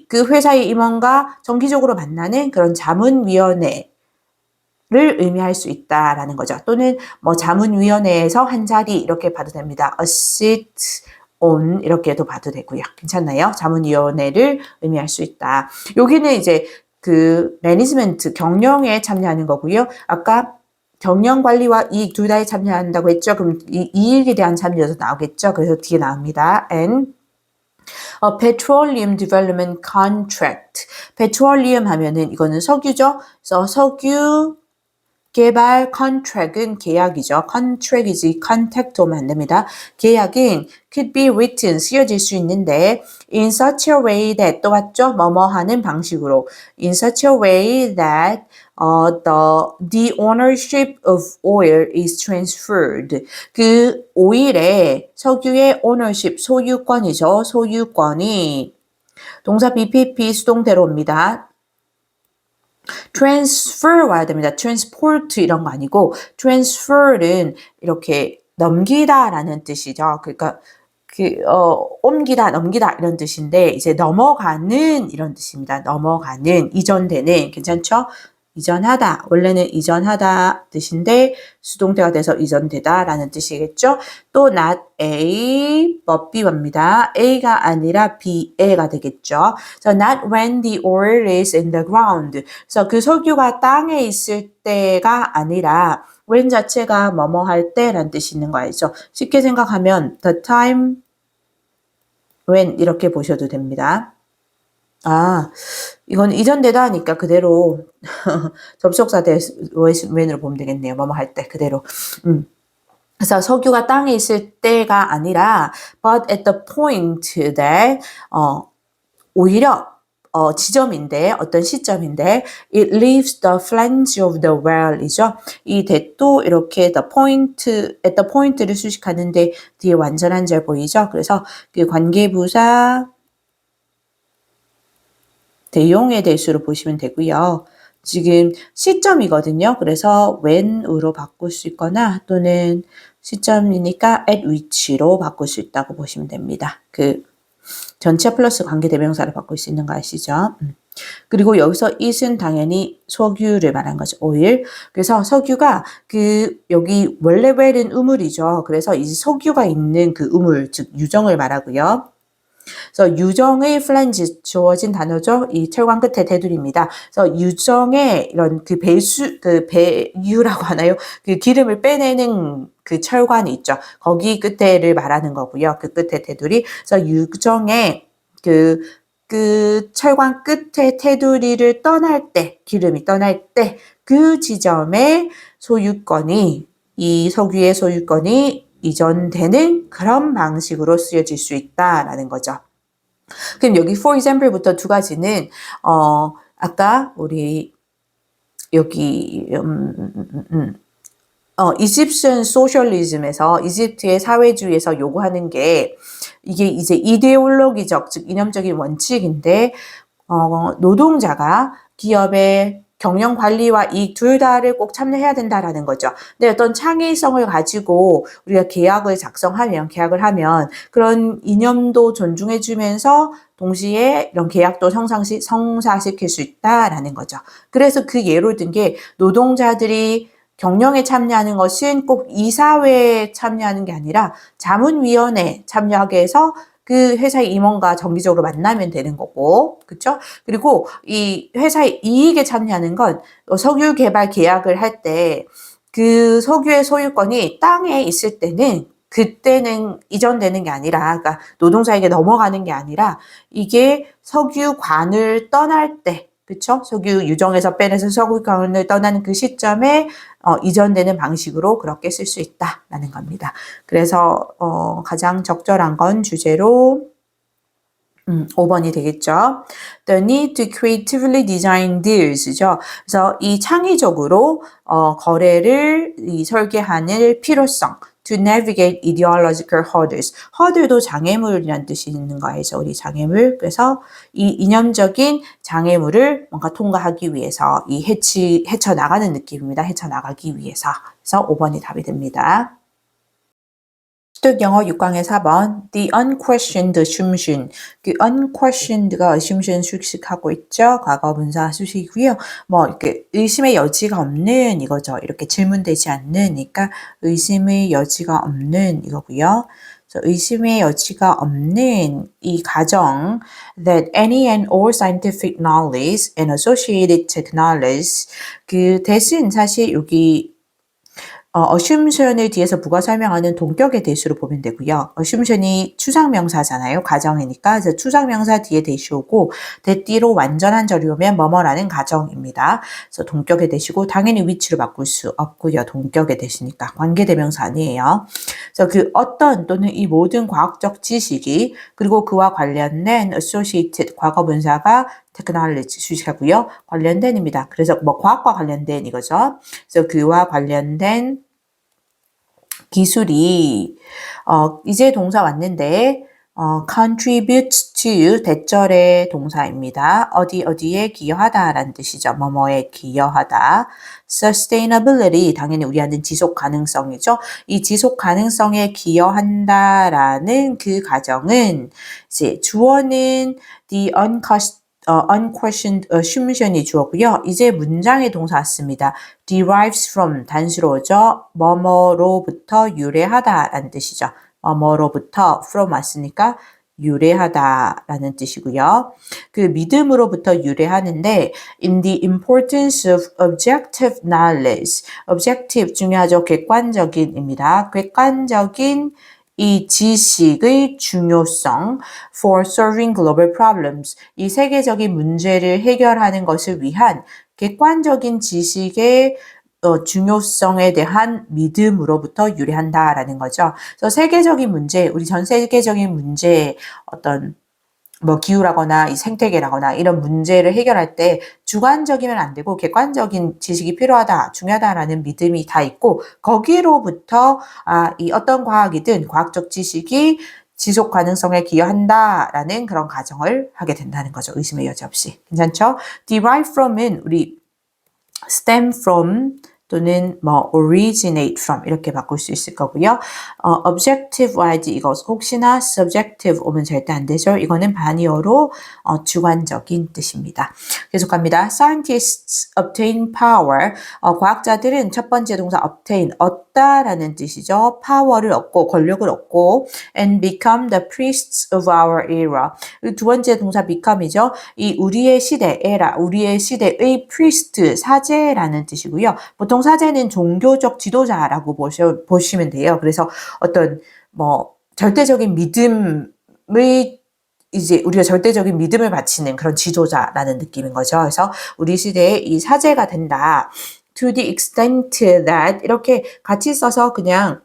그 회사의 임원과 정기적으로 만나는 그런 자문위원회를 의미할 수 있다라는 거죠. 또는 뭐 자문위원회에서 한 자리 이렇게 봐도 됩니다. A seat on 이렇게도 봐도 되고요. 괜찮나요? 자문위원회를 의미할 수 있다. 여기는 이제 그 매니지먼트 경영에 참여하는 거고요. 아까 경영 관리와 이익 둘 다에 참여한다고 했죠. 그럼 이익에 대한 참여도 나오겠죠. 그래서 뒤에 나옵니다. And a petroleum development contract. petroleum 하면은 이거는 석유죠. 그래서 석유 개발 contract은 계약이죠. contract이지 contact오면 안 됩니다. 계약은 could be written 쓰여질 수 있는데 in such a way that 또 봤죠? 뭐뭐 하는 방식으로 in such a way that the ownership of oil is transferred. 그 오일의 석유의 ownership 소유권이죠. 소유권이 동사 BPP 수동태로 옵니다. transfer 와야 됩니다. transport 이런 거 아니고 transfer는 이렇게 넘기다라는 뜻이죠. 그러니까 옮기다, 넘기다 이런 뜻인데 이제 넘어가는 이런 뜻입니다. 넘어가는, 이전되는 괜찮죠? 이전하다, 원래는 이전하다 뜻인데 수동태가 돼서 이전되다라는 뜻이겠죠. 또 not A, but B입니다. A가 아니라 B가 되겠죠. So not when the oil is in the ground. 그래서 그 석유가 땅에 있을 때가 아니라 when 자체가 뭐뭐 할 때라는 뜻이 있는 거 알죠? 쉽게 생각하면 the time when 이렇게 보셔도 됩니다. 이건 이전되다 하니까 그대로 접속사 when으로 보면 되겠네요. 뭐뭐 할 때 그대로. 그래서 석유가 땅에 있을 때가 아니라 but at the point that 오히려 지점인데 어떤 시점인데 it leaves the flange of the whale이죠. 이 that도 이렇게 the point, at the point를 수식하는데 뒤에 완전한 절 보이죠. 그래서 그 관계부사 대용의 대수로 보시면 되고요. 지금 시점이거든요. 그래서 when으로 바꿀 수 있거나 또는 시점이니까 at which로 바꿀 수 있다고 보시면 됩니다. 그 전체 플러스 관계대명사를 바꿀 수 있는 거 아시죠? 그리고 여기서 it은 당연히 석유를 말한 거죠. 오일. 그래서 석유가 여기 원래 well은 우물이죠. 그래서 이 석유가 있는 그 우물, 즉 유정을 말하고요. 그래서 유정의 플랜지 주어진 단어죠. 이 철관 끝에 테두리입니다. 그래서 유정의 이런 배유라고 하나요? 그 기름을 빼내는 그 철관이 있죠. 거기 끝에를 말하는 거고요. 그 끝에 테두리. 그래서 유정의 그 철관 끝에 테두리를 떠날 때, 기름이 떠날 때, 그 지점에 이 석유의 소유권이 이전되는 그런 방식으로 쓰여질 수 있다라는 거죠. 그럼 여기 for example부터 두 가지는 아까 우리 여기 이집션 소셜리즘에서 이집트의 사회주의에서 요구하는 게 이게 이제 이데올로기적 즉 이념적인 원칙인데 노동자가 기업의 경영 관리와 이익 둘 다를 꼭 참여해야 된다라는 거죠. 근데 어떤 창의성을 가지고 우리가 계약을 하면 그런 이념도 존중해주면서 동시에 이런 계약도 성사시킬 수 있다라는 거죠. 그래서 그 예로 든 게 노동자들이 경영에 참여하는 것은 꼭 이사회에 참여하는 게 아니라 자문위원회에 참여하게 해서 그 회사의 임원과 정기적으로 만나면 되는 거고, 그렇죠? 그리고 이 회사의 이익에 참여하는 건 석유 개발 계약을 할 때 그 석유의 소유권이 땅에 있을 때는 그때는 이전되는 게 아니라, 그러니까 노동자에게 넘어가는 게 아니라 이게 석유관을 떠날 때, 그렇죠? 석유 유정에서 빼내서 석유관을 떠나는 그 시점에 이전되는 방식으로 그렇게 쓸 수 있다라는 겁니다. 그래서 가장 적절한 건 주제로 5번이 되겠죠. The need to creatively design deals죠. 그래서 이 창의적으로 거래를 설계하는 필요성. To navigate ideological hurdles. hurdle도 장애물이라는 뜻이 있는 거에서 우리 장애물. 그래서 이 이념적인 장애물을 뭔가 통과하기 위해서 헤쳐나가는 느낌입니다. 헤쳐나가기 위해서. 그래서 5번이 답이 됩니다. 수득 영어 6강의 4번 The unquestioned assumption. 그 unquestioned가 assumption 수식하고 있죠. 과거분사 수식이고요. 이렇게 의심의 여지가 없는 이거죠. 이렇게 질문되지 않으니까 의심의 여지가 없는 이거고요. 의심의 여지가 없는 이 가정 that any and all scientific knowledge and associated technologies 그 대신 사실 여기 assumption을 뒤에서 부가 설명하는 동격의 대수로 보면 되고요. assumption이 추상명사잖아요. 가정이니까. 그래서 추상명사 뒤에 대시 오고 대띠로 완전한 절이 오면 뭐뭐라는 가정입니다. 그래서 동격의 대시고 당연히 위치로 바꿀 수 없고요. 동격의 대시니까 관계대명사 아니에요. 그래서 그 어떤 또는 이 모든 과학적 지식이 그리고 그와 관련된 associated 과거분사가 technology 수식하고요. 관련된입니다. 그래서 과학과 관련된 이거죠. 그래서 그와 관련된 기술이 이제 동사 왔는데 contributes to 대절의 동사입니다. 어디에 기여하다라는 뜻이죠. 뭐뭐에 기여하다. sustainability 당연히 우리한테는 지속 가능성이죠. 이 지속 가능성에 기여한다라는 그 가정은 이제 주어는 the unquestioned assumption이 주었고요. 이제 문장의 동사 왔습니다. derives from 단수로죠. 뭐뭐로부터 유래하다라는 뜻이죠. 뭐뭐로부터 from 왔으니까 유래하다라는 뜻이고요. 그 믿음으로부터 유래하는데 in the importance of objective knowledge. objective 중요하죠. 객관적인입니다. 객관적인 이 지식의 중요성 for solving global problems. 이 세계적인 문제를 해결하는 것을 위한 객관적인 지식의 중요성에 대한 믿음으로부터 유래한다라는 거죠. 그래서 세계적인 문제, 우리 전 세계적인 문제의 어떤 뭐 기후라거나 이 생태계라거나 이런 문제를 해결할 때 주관적이면 안 되고 객관적인 지식이 필요하다, 중요하다라는 믿음이 다 있고 거기로부터 이 어떤 과학이든 과학적 지식이 지속 가능성에 기여한다라는 그런 가정을 하게 된다는 거죠. 의심의 여지 없이. 괜찮죠? derive from은 우리 stem from 또는 뭐 originate from 이렇게 바꿀 수 있을 거고요. objective wise 이거 혹시나 subjective 오면 절대 안 되죠. 이거는 반의어로 주관적인 뜻입니다. 계속합니다. Scientists obtain power. 과학자들은 첫 번째 동사 obtain 얻다라는 뜻이죠. power를 얻고 권력을 얻고 and become the priests of our era. 두 번째 동사 become이죠. 이 우리의 시대 에라 우리의 시대의 priest 사제라는 뜻이고요. 보통 사제는 종교적 지도자라고 보시면 돼요. 그래서 어떤 뭐 절대적인 믿음의 이제 우리가 절대적인 믿음을 바치는 그런 지도자라는 느낌인 거죠. 그래서 우리 시대의 이 사제가 된다. To the extent that 이렇게 같이 써서 그냥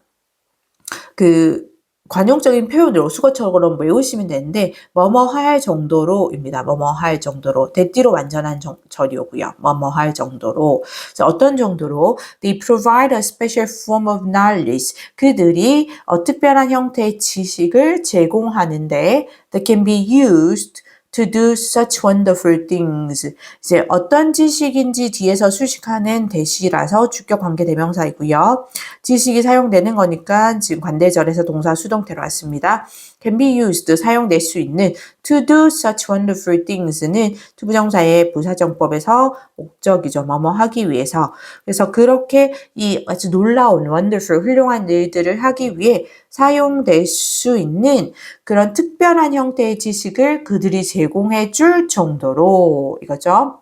그 관용적인 표현으로 수거처럼 외우시면 되는데 뭐뭐 할 정도로입니다. 뭐뭐 할 정도로 대띠로 완전한 절이오고요. 뭐뭐 할 정도로 어떤 정도로 they provide a special form of knowledge 그들이 특별한 형태의 지식을 제공하는데 that can be used to do such wonderful things. 이제 어떤 지식인지 뒤에서 수식하는 대시라서 주격 관계 대명사이고요. 지식이 사용되는 거니까 지금 관대절에서 동사 수동태로 왔습니다. can be used 사용될 수 있는 to do such wonderful things는 투부정사의 부사정법에서 목적이죠. 뭐뭐 하기 위해서. 그래서 그렇게 이 아주 놀라운 wonderful 훌륭한 일들을 하기 위해 사용될 수 있는 그런 특별한 형태의 지식을 그들이 제공해 줄 정도로 이거죠.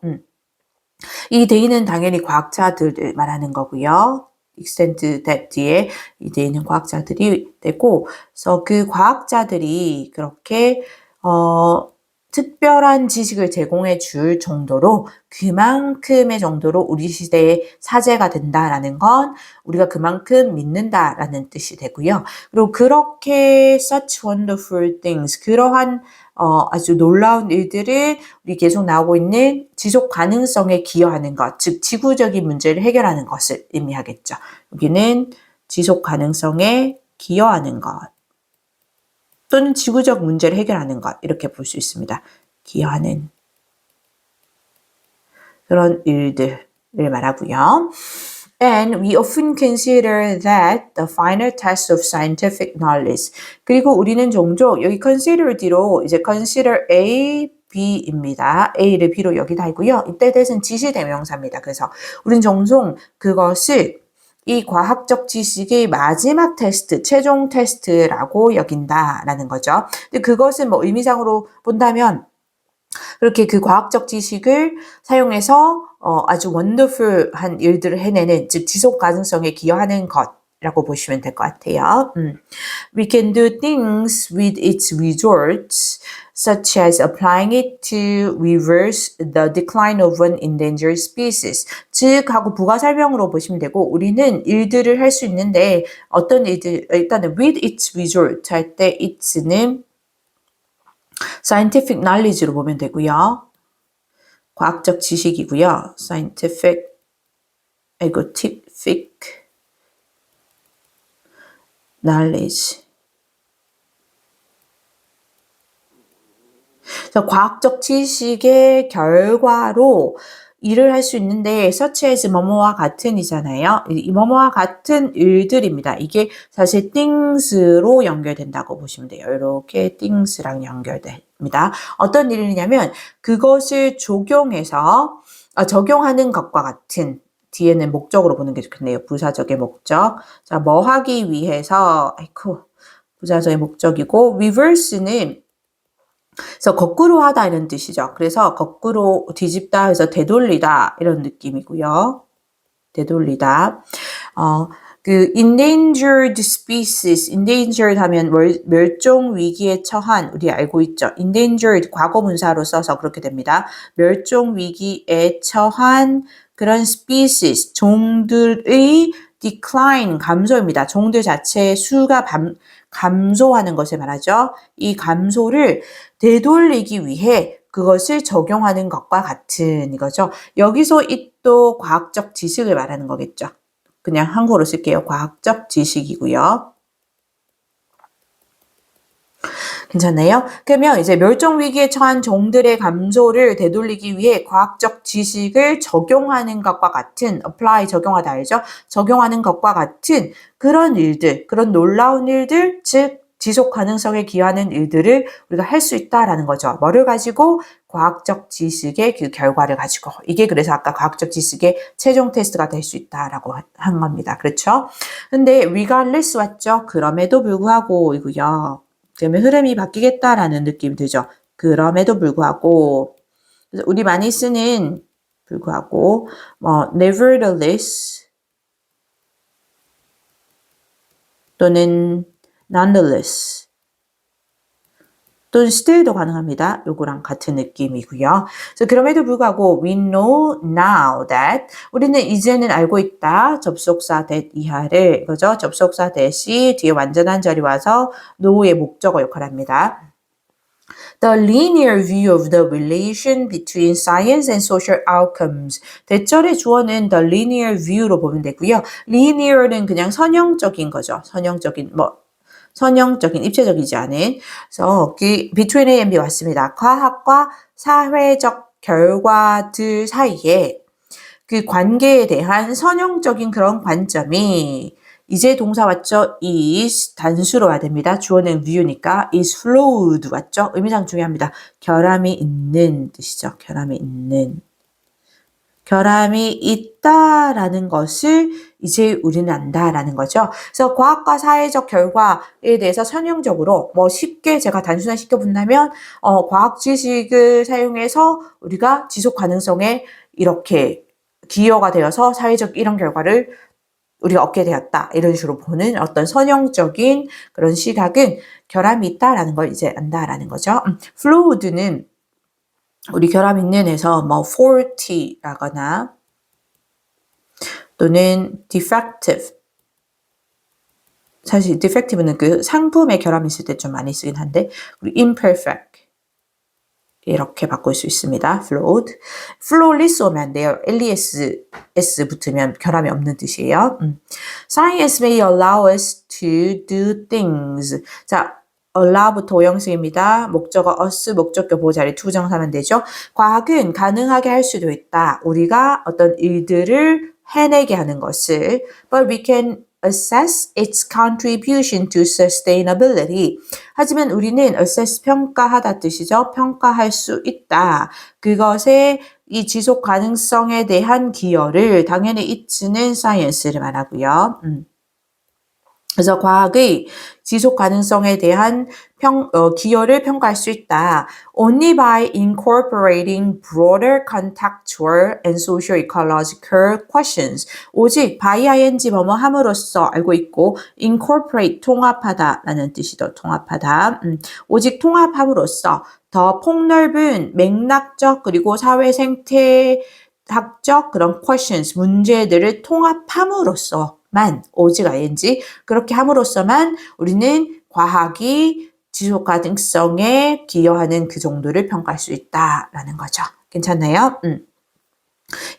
이 they는 당연히 과학자들을 말하는 거고요. extent that 뒤에 이 they는 과학자들이 되고 그래서 그 과학자들이 그렇게 특별한 지식을 제공해 줄 정도로 그만큼의 정도로 우리 시대의 사제가 된다라는 건 우리가 그만큼 믿는다라는 뜻이 되고요. 그리고 그렇게 such wonderful things 그러한 아주 놀라운 일들을 우리 계속 나오고 있는 지속 가능성에 기여하는 것, 즉 지구적인 문제를 해결하는 것을 의미하겠죠. 여기는 지속 가능성에 기여하는 것 또는 지구적 문제를 해결하는 것 이렇게 볼 수 있습니다. 기여하는 그런 일들을 말하고요. And we often consider that the final test of scientific knowledge. 그리고 우리는 종종 여기 consider 뒤로 이제 consider A, B입니다. A를 B로 여기다 하고요. 이때 대신 지시대명사입니다. 그래서 우리는 종종 그것을 이 과학적 지식의 마지막 테스트, 최종 테스트라고 여긴다라는 거죠. 근데 그것은 뭐 의미상으로 본다면 그렇게 그 과학적 지식을 사용해서 아주 원더풀한 일들을 해내는 즉 지속 가능성에 기여하는 것이라고 보시면 될 것 같아요. We can do things with its results such as applying it to reverse the decline of an endangered species. 즉 하고 부가 설명으로 보시면 되고 우리는 일들을 할 수 있는데 어떤 일들 일단은 with its result 할 때 it는 scientific knowledge로 보면 되고요. 과학적 지식이고요. scientific knowledge. 그래서 과학적 지식의 결과로 일을 할 수 있는데 such as 뭐뭐와 같은이잖아요. 이 뭐뭐와 같은 일들입니다. 이게 사실 things로 연결된다고 보시면 돼요. 이렇게 things랑 연결됩니다. 어떤 일이냐면 그것을 적용해서 적용하는 것과 같은 뒤에는 목적으로 보는 게 좋겠네요. 부사적의 목적. 자, 뭐 하기 위해서 부사적의 목적이고 reverse는 그래서 거꾸로 하다 이런 뜻이죠. 그래서 거꾸로 뒤집다 해서 되돌리다 이런 느낌이고요. 되돌리다. 그 endangered species, endangered 하면 멸종 위기에 처한 우리 알고 있죠. endangered 과거 분사로 써서 그렇게 됩니다. 멸종 위기에 처한 그런 species, 종들의 decline 감소입니다. 종들 자체의 수가 감소하는 것을 말하죠. 이 감소를 되돌리기 위해 그것을 적용하는 것과 같은 이거죠. 여기서 이 또 과학적 지식을 말하는 거겠죠. 그냥 한국어로 쓸게요. 과학적 지식이고요. 괜찮나요? 그러면 이제 멸종 위기에 처한 종들의 감소를 되돌리기 위해 과학적 지식을 적용하는 것과 같은 apply 적용하다 알죠? 적용하는 것과 같은 그런 일들, 그런 놀라운 일들, 즉 지속 가능성에 기여하는 일들을 우리가 할 수 있다라는 거죠. 뭐를 가지고? 과학적 지식의 그 결과를 가지고. 이게 그래서 아까 과학적 지식의 최종 테스트가 될 수 있다라고 한 겁니다. 그렇죠? 근데 regardless 왔죠? 그럼에도 불구하고이고요. 그러면 흐름이 바뀌겠다라는 느낌이 들죠. 그럼에도 불구하고 그래서 우리 많이 쓰는 불구하고 nevertheless 또는 nonetheless 또는 still도 가능합니다. 요거랑 같은 느낌이고요. 그래서 그럼에도 불구하고 we know now that 우리는 이제는 알고 있다. 접속사 that 이하를 그죠? 접속사 that이 뒤에 완전한 절이 와서 know의 목적어 역할을 합니다. The linear view of the relation between science and social outcomes. 대절의 주어는 the linear view로 보면 되고요. linear는 그냥 선형적인 거죠. 선형적인 입체적이지 않은. 그래서 between A and B 왔습니다. 과학과 사회적 결과들 사이에 그 관계에 대한 선형적인 그런 관점이 이제 동사 왔죠? is 단수로 와야 됩니다. 주어는 view니까 is flowed 왔죠? 의미상 중요합니다. 결함이 있는 뜻이죠. 결함이 있는. 결함이 있다라는 것을 이제 우리는 안다라는 거죠. 그래서 과학과 사회적 결과에 대해서 선형적으로 쉽게 제가 단순화시켜 본다면 과학 지식을 사용해서 우리가 지속 가능성에 이렇게 기여가 되어서 사회적 이런 결과를 우리가 얻게 되었다. 이런 식으로 보는 어떤 선형적인 그런 시각은 결함이 있다라는 걸 이제 안다라는 거죠. flawed는 우리 결함 있는 에서 faulty라거나 또는 defective. 사실 defective는 그 상품에 결함이 있을 때 좀 많이 쓰긴 한데 우리 imperfect 이렇게 바꿀 수 있습니다. flawed. flawless 오면 안 돼요. les s 붙으면 결함이 없는 뜻이에요. Science may allow us to do things. 자, allow부터 오형식입니다. 목적어 us, 목적격 보호자리 투정사면 되죠. 과학은 가능하게 할 수도 있다. 우리가 어떤 일들을 해내게 하는 것을 but we can assess its contribution to sustainability. 하지만 우리는 assess 평가하다 뜻이죠. 평가할 수 있다. 그것의 이 지속 가능성에 대한 기여를 당연히 it는 science를 말하고요. 그래서 과학의 지속 가능성에 대한 기여를 평가할 수 있다. Only by incorporating broader contextual and socio-ecological questions. 오직 by ing 뭐뭐 함으로써 알고 있고 incorporate 통합하다라는 뜻이죠. 통합하다. 오직 통합함으로써 더 폭넓은 맥락적 그리고 사회 생태학적 그런 questions 문제들을 통합함으로써만 오직 ing 그렇게 함으로써만 우리는 과학이 지속 가능성에 기여하는 그 정도를 평가할 수 있다라는 거죠. 괜찮나요?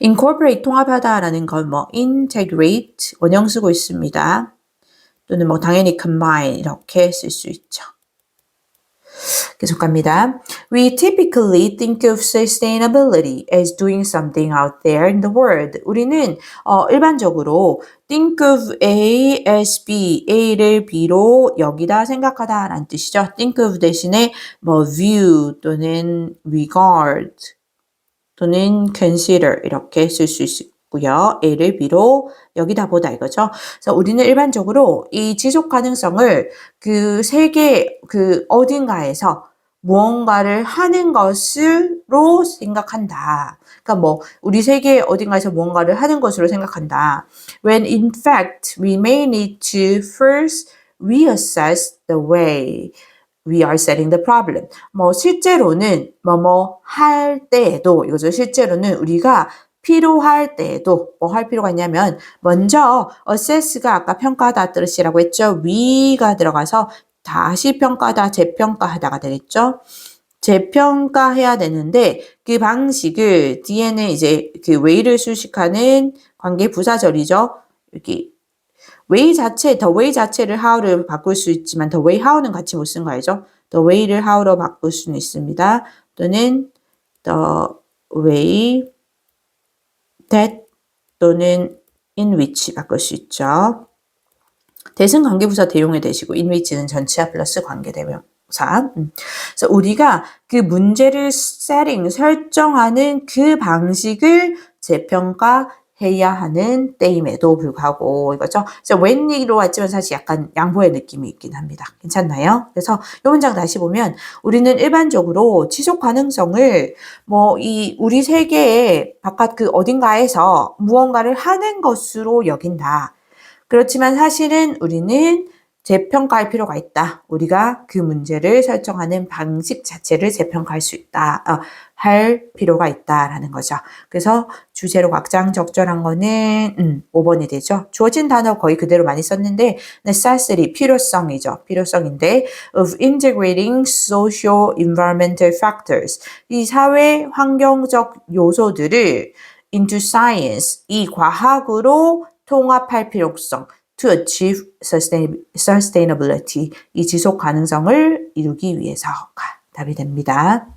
incorporate 통합하다라는 건 integrate 원형 쓰고 있습니다. 또는 당연히 combine 이렇게 쓸 수 있죠. 계속 갑니다. We typically think of sustainability as doing something out there in the world. 우리는 일반적으로 think of A as B, A를 B로 여기다 생각하다라는 뜻이죠. think of 대신에 view 또는 regard 또는 consider 이렇게 쓸 수 있고요. A를 B로 여기다 보다 이거죠. 그래서 우리는 일반적으로 이 지속 가능성을 그 세계 그 어딘가에서 무언가를 하는 것으로 생각한다. 그러니까 우리 세계 어딘가에서 무언가를 하는 것으로 생각한다. When in fact we may need to first reassess the way we are setting the problem. 실제로는 할 때에도 이거죠. 실제로는 우리가 필요할 때에도 뭐 할 필요가 있냐면 먼저 assess가 아까 평가하다 뜻이라고 했죠. 위가 들어가서 다시 평가하다, 재평가하다가 되겠죠. 재평가해야 되는데 그 방식을 뒤에는 이제 그 way를 수식하는 관계 부사절이죠. 여기 way 자체, the way 자체를 how를 바꿀 수 있지만 the way how는 같이 못 쓴 거 알죠? the way를 how로 바꿀 수는 있습니다. 또는 the way that 또는 in which 바꿀 수 있죠. 대승 관계부사 대용에 대시고 in which는 전치사 플러스 관계대명사. 그래서 우리가 그 문제를 setting, 설정하는 그 방식을 재평가해야 하는 때임에도 불구하고 이거죠. 그래서 when이로 왔지만 사실 약간 양보의 느낌이 있긴 합니다. 괜찮나요? 그래서 이 문장 다시 보면 우리는 일반적으로 지속 가능성을 뭐 이 우리 세계의 바깥 그 어딘가에서 무언가를 하는 것으로 여긴다. 그렇지만 사실은 우리는 재평가할 필요가 있다. 우리가 그 문제를 설정하는 방식 자체를 재평가할 수 있다. 할 필요가 있다라는 거죠. 그래서 주제로 확장적절한 거는 5번이 되죠. 주어진 단어 거의 그대로 많이 썼는데 necessity, 필요성이죠. 필요성인데 of integrating socio-environmental factors, 이 사회 환경적 요소들을 into science, 이 과학으로 통합할 필요성, to achieve sustainability, 이 지속 가능성을 이루기 위해서가 답이 됩니다.